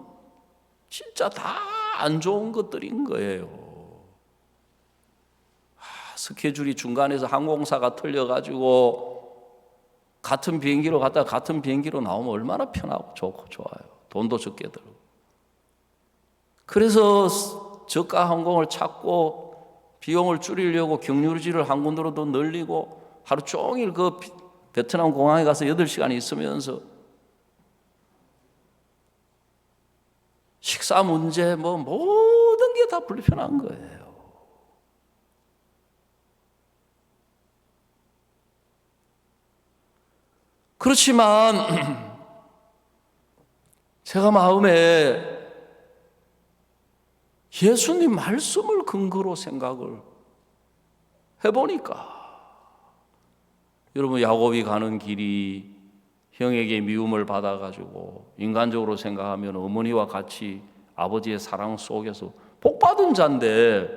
진짜 다 안 좋은 것들인 거예요. 스케줄이 중간에서 항공사가 틀려가지고 같은 비행기로 갔다가 같은 비행기로 나오면 얼마나 편하고 좋고 좋아요. 돈도 적게 들고. 그래서 저가 항공을 찾고 비용을 줄이려고 경유지를 한 군데로 더 늘리고 하루 종일 그 베트남 공항에 가서 8시간 있으면서 식사 문제 뭐 모든 게 다 불편한 거예요. 그렇지만 제가 마음에 예수님 말씀을 근거로 생각을 해보니까, 여러분, 야곱이 가는 길이 형에게 미움을 받아가지고 인간적으로 생각하면 어머니와 같이 아버지의 사랑 속에서 복받은 자인데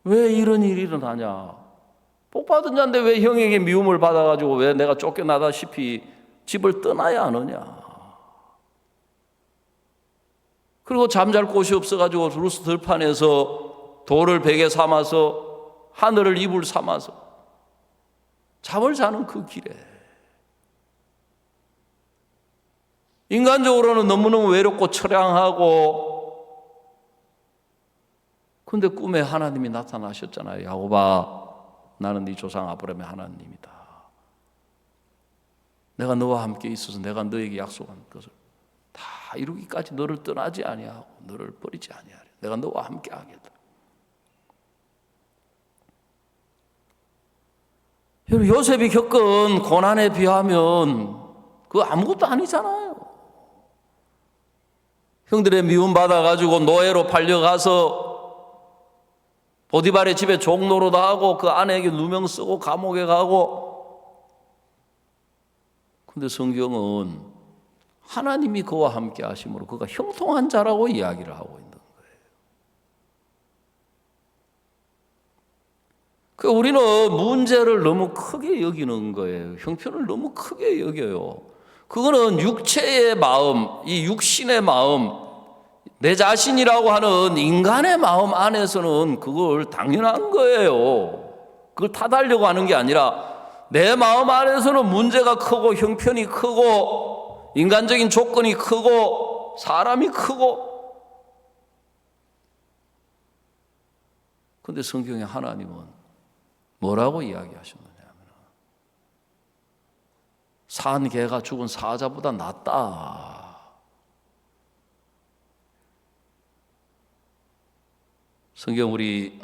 왜 이런 일이 일어나냐, 복받은 자인데 왜 형에게 미움을 받아가지고 왜 내가 쫓겨나다시피 집을 떠나야 하느냐. 그리고 잠잘 곳이 없어가지고 루스 들판에서 돌을 베개 삼아서 하늘을 이불 삼아서 잠을 자는 그 길에, 인간적으로는 너무너무 외롭고 처량하고, 근데 꿈에 하나님이 나타나셨잖아요. 야곱아, 나는 네 조상 아브라함의 하나님이다. 내가 너와 함께 있어서 내가 너에게 약속한 것을 다 이루기까지 너를 떠나지 아니하고 너를 버리지 아니하리. 내가 너와 함께 하겠다. 여러분, 요셉이 겪은 고난에 비하면 그거 아무것도 아니잖아요. 형들의 미움 받아가지고 노예로 팔려가서 보디발의 집에 종노릇 하고 그 아내에게 누명 쓰고 감옥에 가고, 근데 성경은 하나님이 그와 함께 하심으로 그가 형통한 자라고 이야기를 하고 있는 거예요. 그 우리는 문제를 너무 크게 여기는 거예요. 형편을 너무 크게 여겨요. 그거는 육체의 마음, 이 육신의 마음, 내 자신이라고 하는 인간의 마음 안에서는 그걸 당연한 거예요. 그걸 타달려고 하는 게 아니라 내 마음 안에서는 문제가 크고 형편이 크고 인간적인 조건이 크고 사람이 크고, 근데 성경에 하나님은 뭐라고 이야기하셨느냐 하면 산 개가 죽은 사자보다 낫다. 성경 우리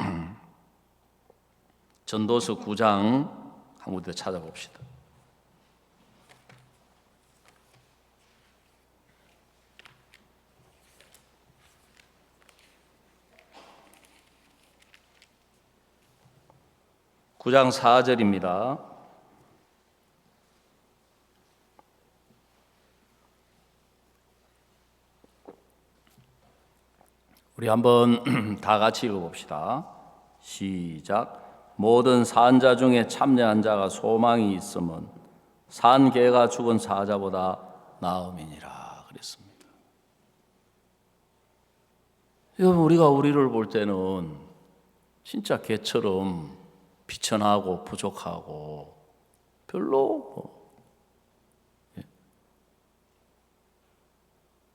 전도서 9장 한 군데 찾아봅시다. (9장 4절입니다) 우리 한번 다 같이 읽어봅시다. 시작. 모든 산자 중에 참여한 자가 소망이 있으면 산 개가 죽은 사자보다 나음이니라 그랬습니다. 여러분, 우리가 우리를 볼 때는 진짜 개처럼 비천하고 부족하고 별로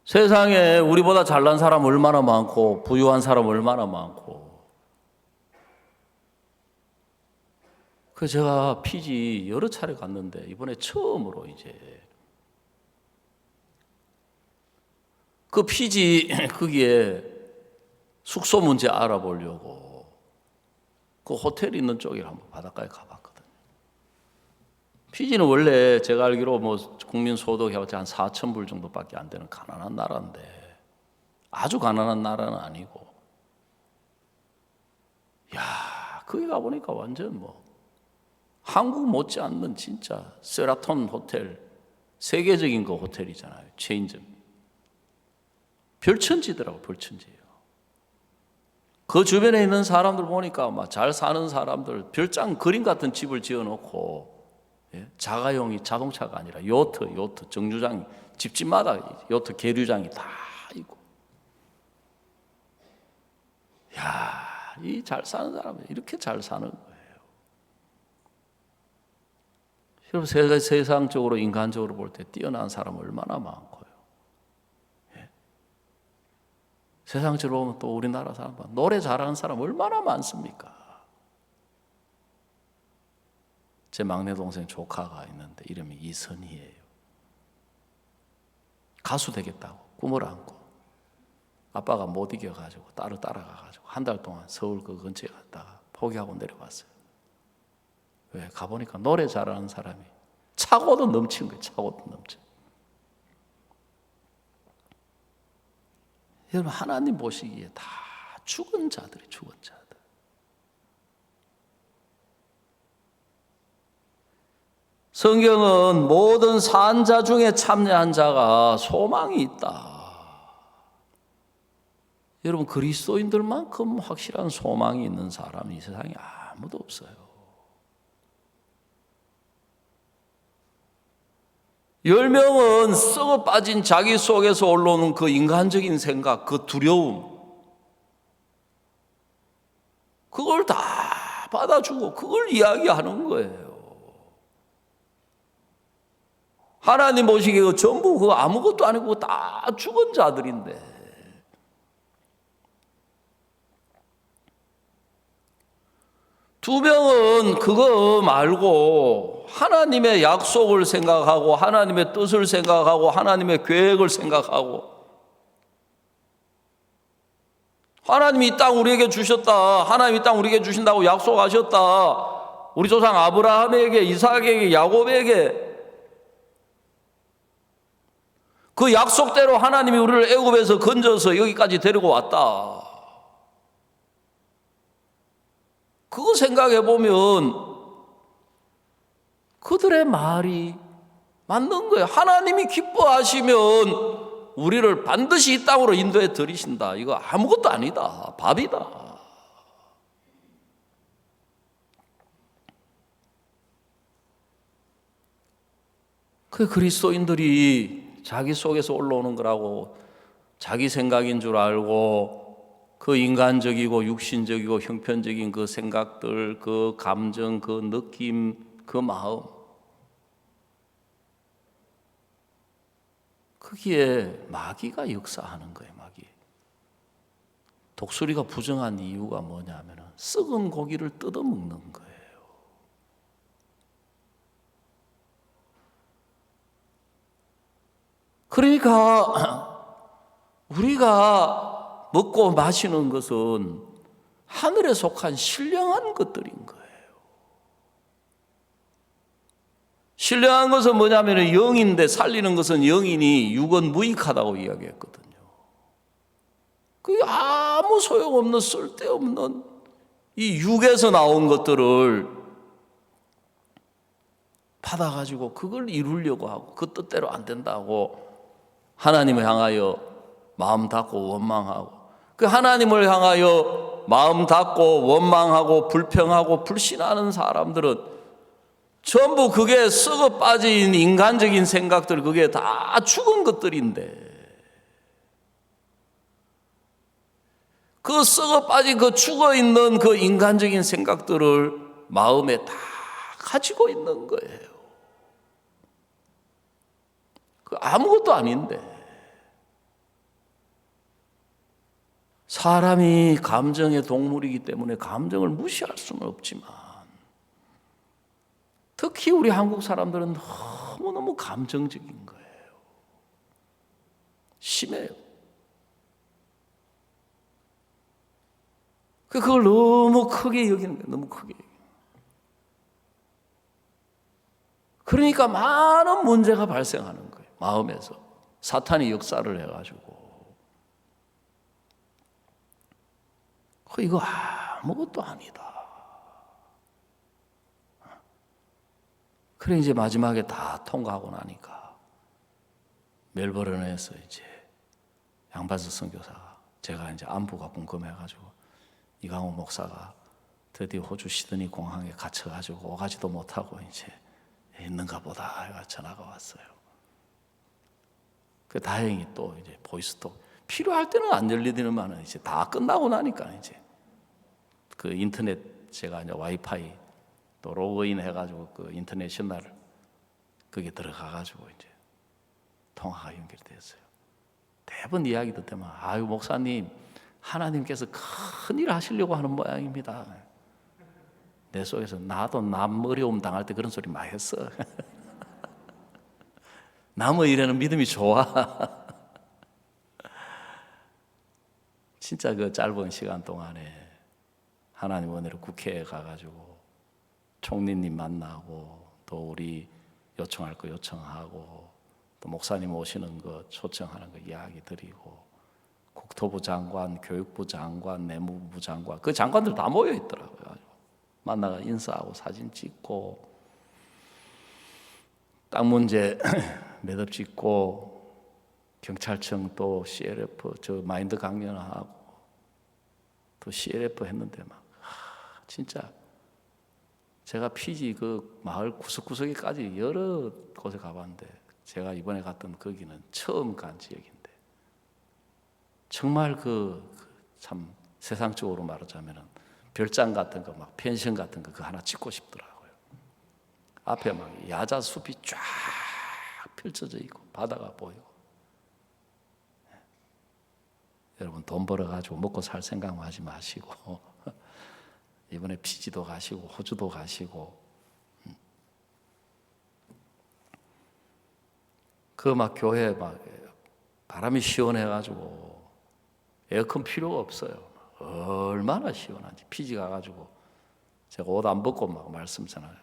세상에 우리보다 잘난 사람 얼마나 많고 부유한 사람 얼마나 많고. 그래서 제가 피지 여러 차례 갔는데 이번에 처음으로 이제 그 피지 거기에 숙소 문제 알아보려고 그 호텔 있는 쪽에 한번 바닷가에 가봤거든요. 피지는 원래 제가 알기로 뭐 국민 소득이 한 4천 불 정도밖에 안 되는 가난한 나라인데, 아주 가난한 나라는 아니고, 야, 거기 가보니까 완전 뭐 한국 못지않는 진짜 세라톤 호텔, 세계적인 그 호텔이잖아요. 체인점. 별천지더라고, 별천지예요. 그 주변에 있는 사람들 보니까 막 잘 사는 사람들 별장 그림 같은 집을 지어놓고, 자가용이 자동차가 아니라 요트 정류장, 집집마다 요트 계류장이 다 있고. 야, 이 잘 사는 사람은 이렇게 잘 사는 거예요. 여러분, 세상적으로 인간적으로 볼 때 뛰어난 사람 얼마나 많고요. 세상적으로 보면 또 우리나라 사람, 노래 잘하는 사람 얼마나 많습니까? 제 막내 동생 조카가 있는데 이름이 이선희예요. 가수 되겠다고 꿈을 안고 아빠가 못 이겨가지고 딸을 따라가가지고 한 달 동안 서울 그 근처에 갔다가 포기하고 내려왔어요. 왜? 가보니까 노래 잘하는 사람이 차고도 넘치는 거예요. 차고도 넘쳐. 여러분, 하나님 보시기에 다 죽은 자들이 죽은 자들. 성경은 모든 산자 중에 참여한 자가 소망이 있다. 여러분, 그리스도인들만큼 확실한 소망이 있는 사람이 이 세상에 아무도 없어요. 열명은 썩어 빠진 자기 속에서 올라오는 그 인간적인 생각, 그 두려움, 그걸 다 받아주고 그걸 이야기하는 거예요. 하나님 보시기에 전부 그거 아무것도 아니고 다 죽은 자들인데, 두 명은 그거 말고 하나님의 약속을 생각하고 하나님의 뜻을 생각하고 하나님의 계획을 생각하고, 하나님이 이 땅 우리에게 주셨다, 하나님이 이 땅 우리에게 주신다고 약속하셨다, 우리 조상 아브라함에게, 이삭에게, 야곱에게 그 약속대로 하나님이 우리를 애굽에서 건져서 여기까지 데리고 왔다. 그거 생각해 보면 그들의 말이 맞는 거예요. 하나님이 기뻐하시면 우리를 반드시 이 땅으로 인도해 드리신다. 이거 아무것도 아니다. 밥이다. 그 그리스도인들이 자기 속에서 올라오는 거라고 자기 생각인 줄 알고 그 인간적이고 육신적이고 형편적인 그 생각들, 그 감정, 그 느낌, 그 마음, 거기에 마귀가 역사하는 거예요. 마귀. 독수리가 부정한 이유가 뭐냐면 썩은 고기를 뜯어먹는 거예요. 그러니까 우리가 먹고 마시는 것은 하늘에 속한 신령한 것들인 거예요. 신령한 것은 뭐냐면 영인데 살리는 것은 영이니 육은 무익하다고 이야기했거든요. 그게 아무 소용없는 쓸데없는 이 육에서 나온 것들을 받아가지고 그걸 이루려고 하고 그 뜻대로 안 된다고 하나님을 향하여 마음 닫고 원망하고, 그 하나님을 향하여 마음 닫고 원망하고 불평하고 불신하는 사람들은 전부 그게 썩어 빠진 인간적인 생각들, 그게 다 죽은 것들인데, 그 썩어 빠진 그 죽어 있는 그 인간적인 생각들을 마음에 다 가지고 있는 거예요. 그 아무것도 아닌데. 사람이 감정의 동물이기 때문에 감정을 무시할 수는 없지만, 특히 우리 한국 사람들은 너무너무 감정적인 거예요. 심해요. 그걸 너무 크게 여기는 거예요. 너무 크게. 그러니까 많은 문제가 발생하는 거예요. 마음에서. 사탄이 역사를 해가지고. 이거 아무것도 아니다. 그래 이제 마지막에 다 통과하고 나니까 멜버른에서 이제 양반석 선교사가, 제가 이제 안부가 궁금해가지고 이강호 목사가 드디어 호주 시드니 공항에 갇혀가지고 오가지도 못하고 이제 있는가 보다 해가 전화가 왔어요. 그 다행히 또 이제 보이스톡 필요할 때는 안 열리더니만은 이제 다 끝나고 나니까 이제 그 인터넷 제가 이제 와이파이 또 로그인 해가지고 그 인터내셔널 거기에 들어가가지고 이제 통화가 연결됐어요. 대부분 이야기 듣다만, 아유 목사님 하나님께서 큰일 하시려고 하는 모양입니다. 내 속에서 나도 남 어려움 당할 때 그런 소리 많이 했어. 남의 일에는 믿음이 좋아. 진짜 그 짧은 시간 동안에 하나님 은혜로 국회에 가가지고 총리님 만나고, 또 우리 요청할 거 요청하고, 또 목사님 오시는 거 초청하는 거 이야기 드리고, 국토부 장관, 교육부 장관, 내무부 장관, 그 장관들 다 모여 있더라고요. 만나가 인사하고 사진 찍고, 땅 문제 매듭 짓고, 경찰청 또 CLF 저 마인드 강연하고, 또 CLF 했는데 막 진짜 제가 피지 그 마을 구석구석에까지 여러 곳에 가봤는데, 제가 이번에 갔던 거기는 처음 간 지역인데 정말 참 세상적으로 말하자면은 별장 같은 거, 막 펜션 같은 거 그 하나 짓고 싶더라고요. 앞에 막 야자숲이 쫙 펼쳐져 있고 바다가 보이고. 여러분 돈 벌어가지고 먹고 살 생각만 하지 마시고 이번에 피지도 가시고 호주도 가시고, 그 막 교회 막 바람이 시원해가지고 에어컨 필요가 없어요. 얼마나 시원한지. 피지 가가지고 제가 옷 안 벗고 막 말씀 전해요.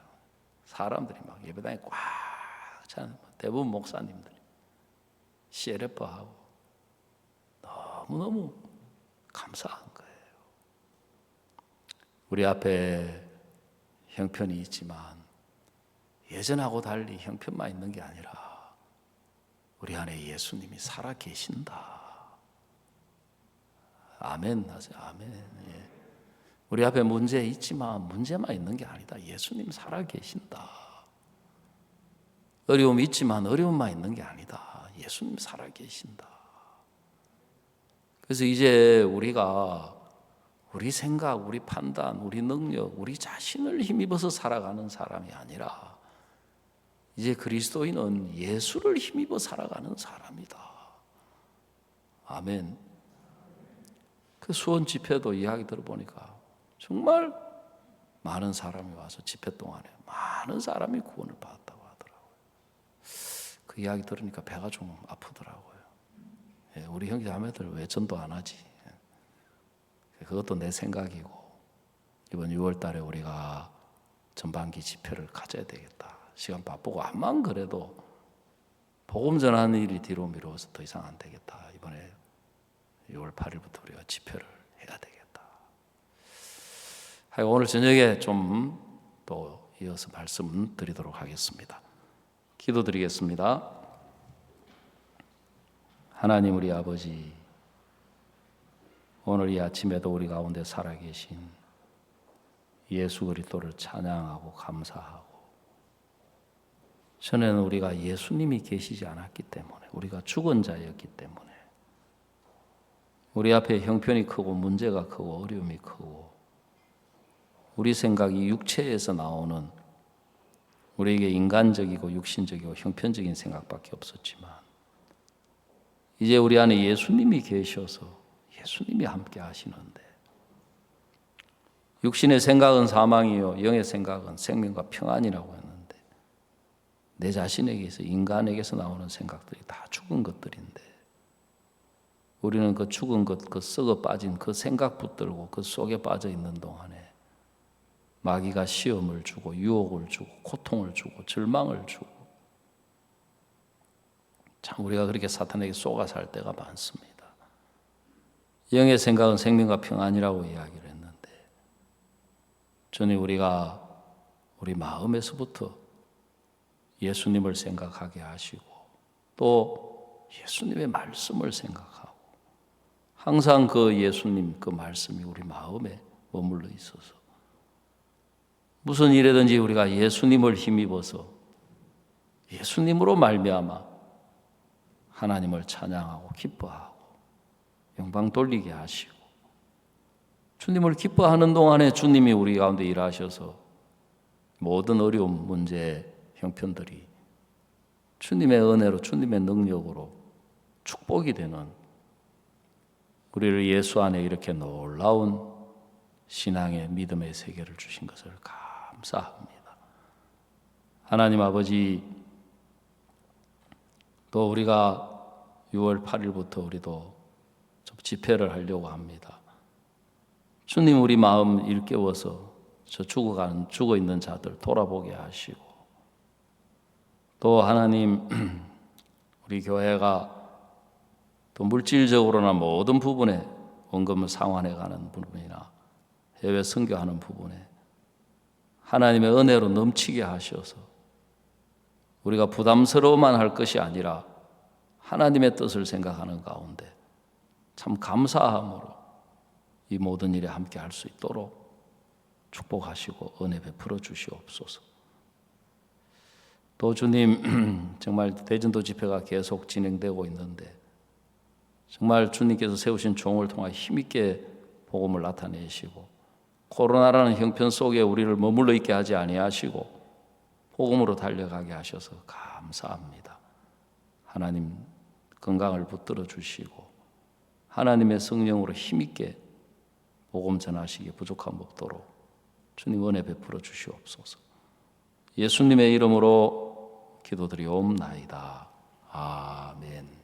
사람들이 막 예배당에 꽉 차는, 대부분 목사님들이 CLF하고 너무너무 감사한 거예요. 우리 앞에 형편이 있지만 예전하고 달리 형편만 있는 게 아니라 우리 안에 예수님이 살아 계신다. 아멘 하세요. 아멘. 예. 우리 앞에 문제 있지만 문제만 있는 게 아니다. 예수님 살아 계신다. 어려움이 있지만 어려움만 있는 게 아니다. 예수님 살아 계신다. 그래서 이제 우리가 우리 생각, 우리 판단, 우리 능력, 우리 자신을 힘입어서 살아가는 사람이 아니라 이제 그리스도인은 예수를 힘입어 살아가는 사람이다. 아멘. 그 수원 집회도 이야기 들어보니까 정말 많은 사람이 와서 집회 동안에 많은 사람이 구원을 받았다고 하더라고요. 그 이야기 들으니까 배가 좀 아프더라고요. 우리 형제 자매들 왜 전도 안 하지? 그것도 내 생각이고 이번 6월 달에 우리가 전반기 집회를 가져야 되겠다. 시간 바쁘고 암만 그래도 복음 전하는 일이 뒤로 미루어서 더 이상 안 되겠다. 이번에 6월 8일부터 우리가 집회를 해야 되겠다. 오늘 저녁에 좀 또 이어서 말씀 드리도록 하겠습니다. 기도드리겠습니다. 하나님 우리 아버지, 오늘 이 아침에도 우리 가운데 살아계신 예수 그리스도를 찬양하고 감사하고, 전에는 우리가 예수님이 계시지 않았기 때문에, 우리가 죽은 자였기 때문에 우리 앞에 형편이 크고 문제가 크고 어려움이 크고 우리 생각이 육체에서 나오는 우리에게 인간적이고 육신적이고 형편적인 생각밖에 없었지만, 이제 우리 안에 예수님이 계셔서 예수님이 함께 하시는데, 육신의 생각은 사망이요 영의 생각은 생명과 평안이라고 했는데, 내 자신에게서, 인간에게서 나오는 생각들이 다 죽은 것들인데 우리는 그 죽은 것, 그 썩어 빠진 그 생각 붙들고 그 속에 빠져 있는 동안에 마귀가 시험을 주고 유혹을 주고 고통을 주고 절망을 주고, 참 우리가 그렇게 사탄에게 속아 살 때가 많습니다. 영의 생각은 생명과 평안이라고 이야기를 했는데, 주님 우리가 우리 마음에서부터 예수님을 생각하게 하시고 또 예수님의 말씀을 생각하고, 항상 그 예수님 그 말씀이 우리 마음에 머물러 있어서 무슨 일이든지 우리가 예수님을 힘입어서 예수님으로 말미암아 하나님을 찬양하고 기뻐하고 영광 돌리게 하시고, 주님을 기뻐하는 동안에 주님이 우리 가운데 일하셔서 모든 어려움, 문제, 형편들이 주님의 은혜로 주님의 능력으로 축복이 되는, 우리를 예수 안에 이렇게 놀라운 신앙의 믿음의 세계를 주신 것을 감사합니다. 하나님 아버지, 또 우리가 6월 8일부터 우리도 집회를 하려고 합니다. 주님 우리 마음 일깨워서 저 죽어 있는 자들 돌아보게 하시고, 또 하나님 우리 교회가 또 물질적으로나 모든 부분에 원금을 상환해가는 부분이나 해외 선교하는 부분에 하나님의 은혜로 넘치게 하셔서 우리가 부담스러워만 할 것이 아니라 하나님의 뜻을 생각하는 가운데 참 감사함으로 이 모든 일에 함께 할 수 있도록 축복하시고 은혜 베풀어 주시옵소서. 또 주님, 정말 대전도 집회가 계속 진행되고 있는데 정말 주님께서 세우신 종을 통해 힘있게 복음을 나타내시고, 코로나라는 형편 속에 우리를 머물러 있게 하지 아니하시고 복음으로 달려가게 하셔서 감사합니다. 하나님 건강을 붙들어 주시고 하나님의 성령으로 힘있게 복음 전하시기에 부족함 없도록 주님 은혜 베풀어 주시옵소서. 예수님의 이름으로 기도드리옵나이다. 아멘.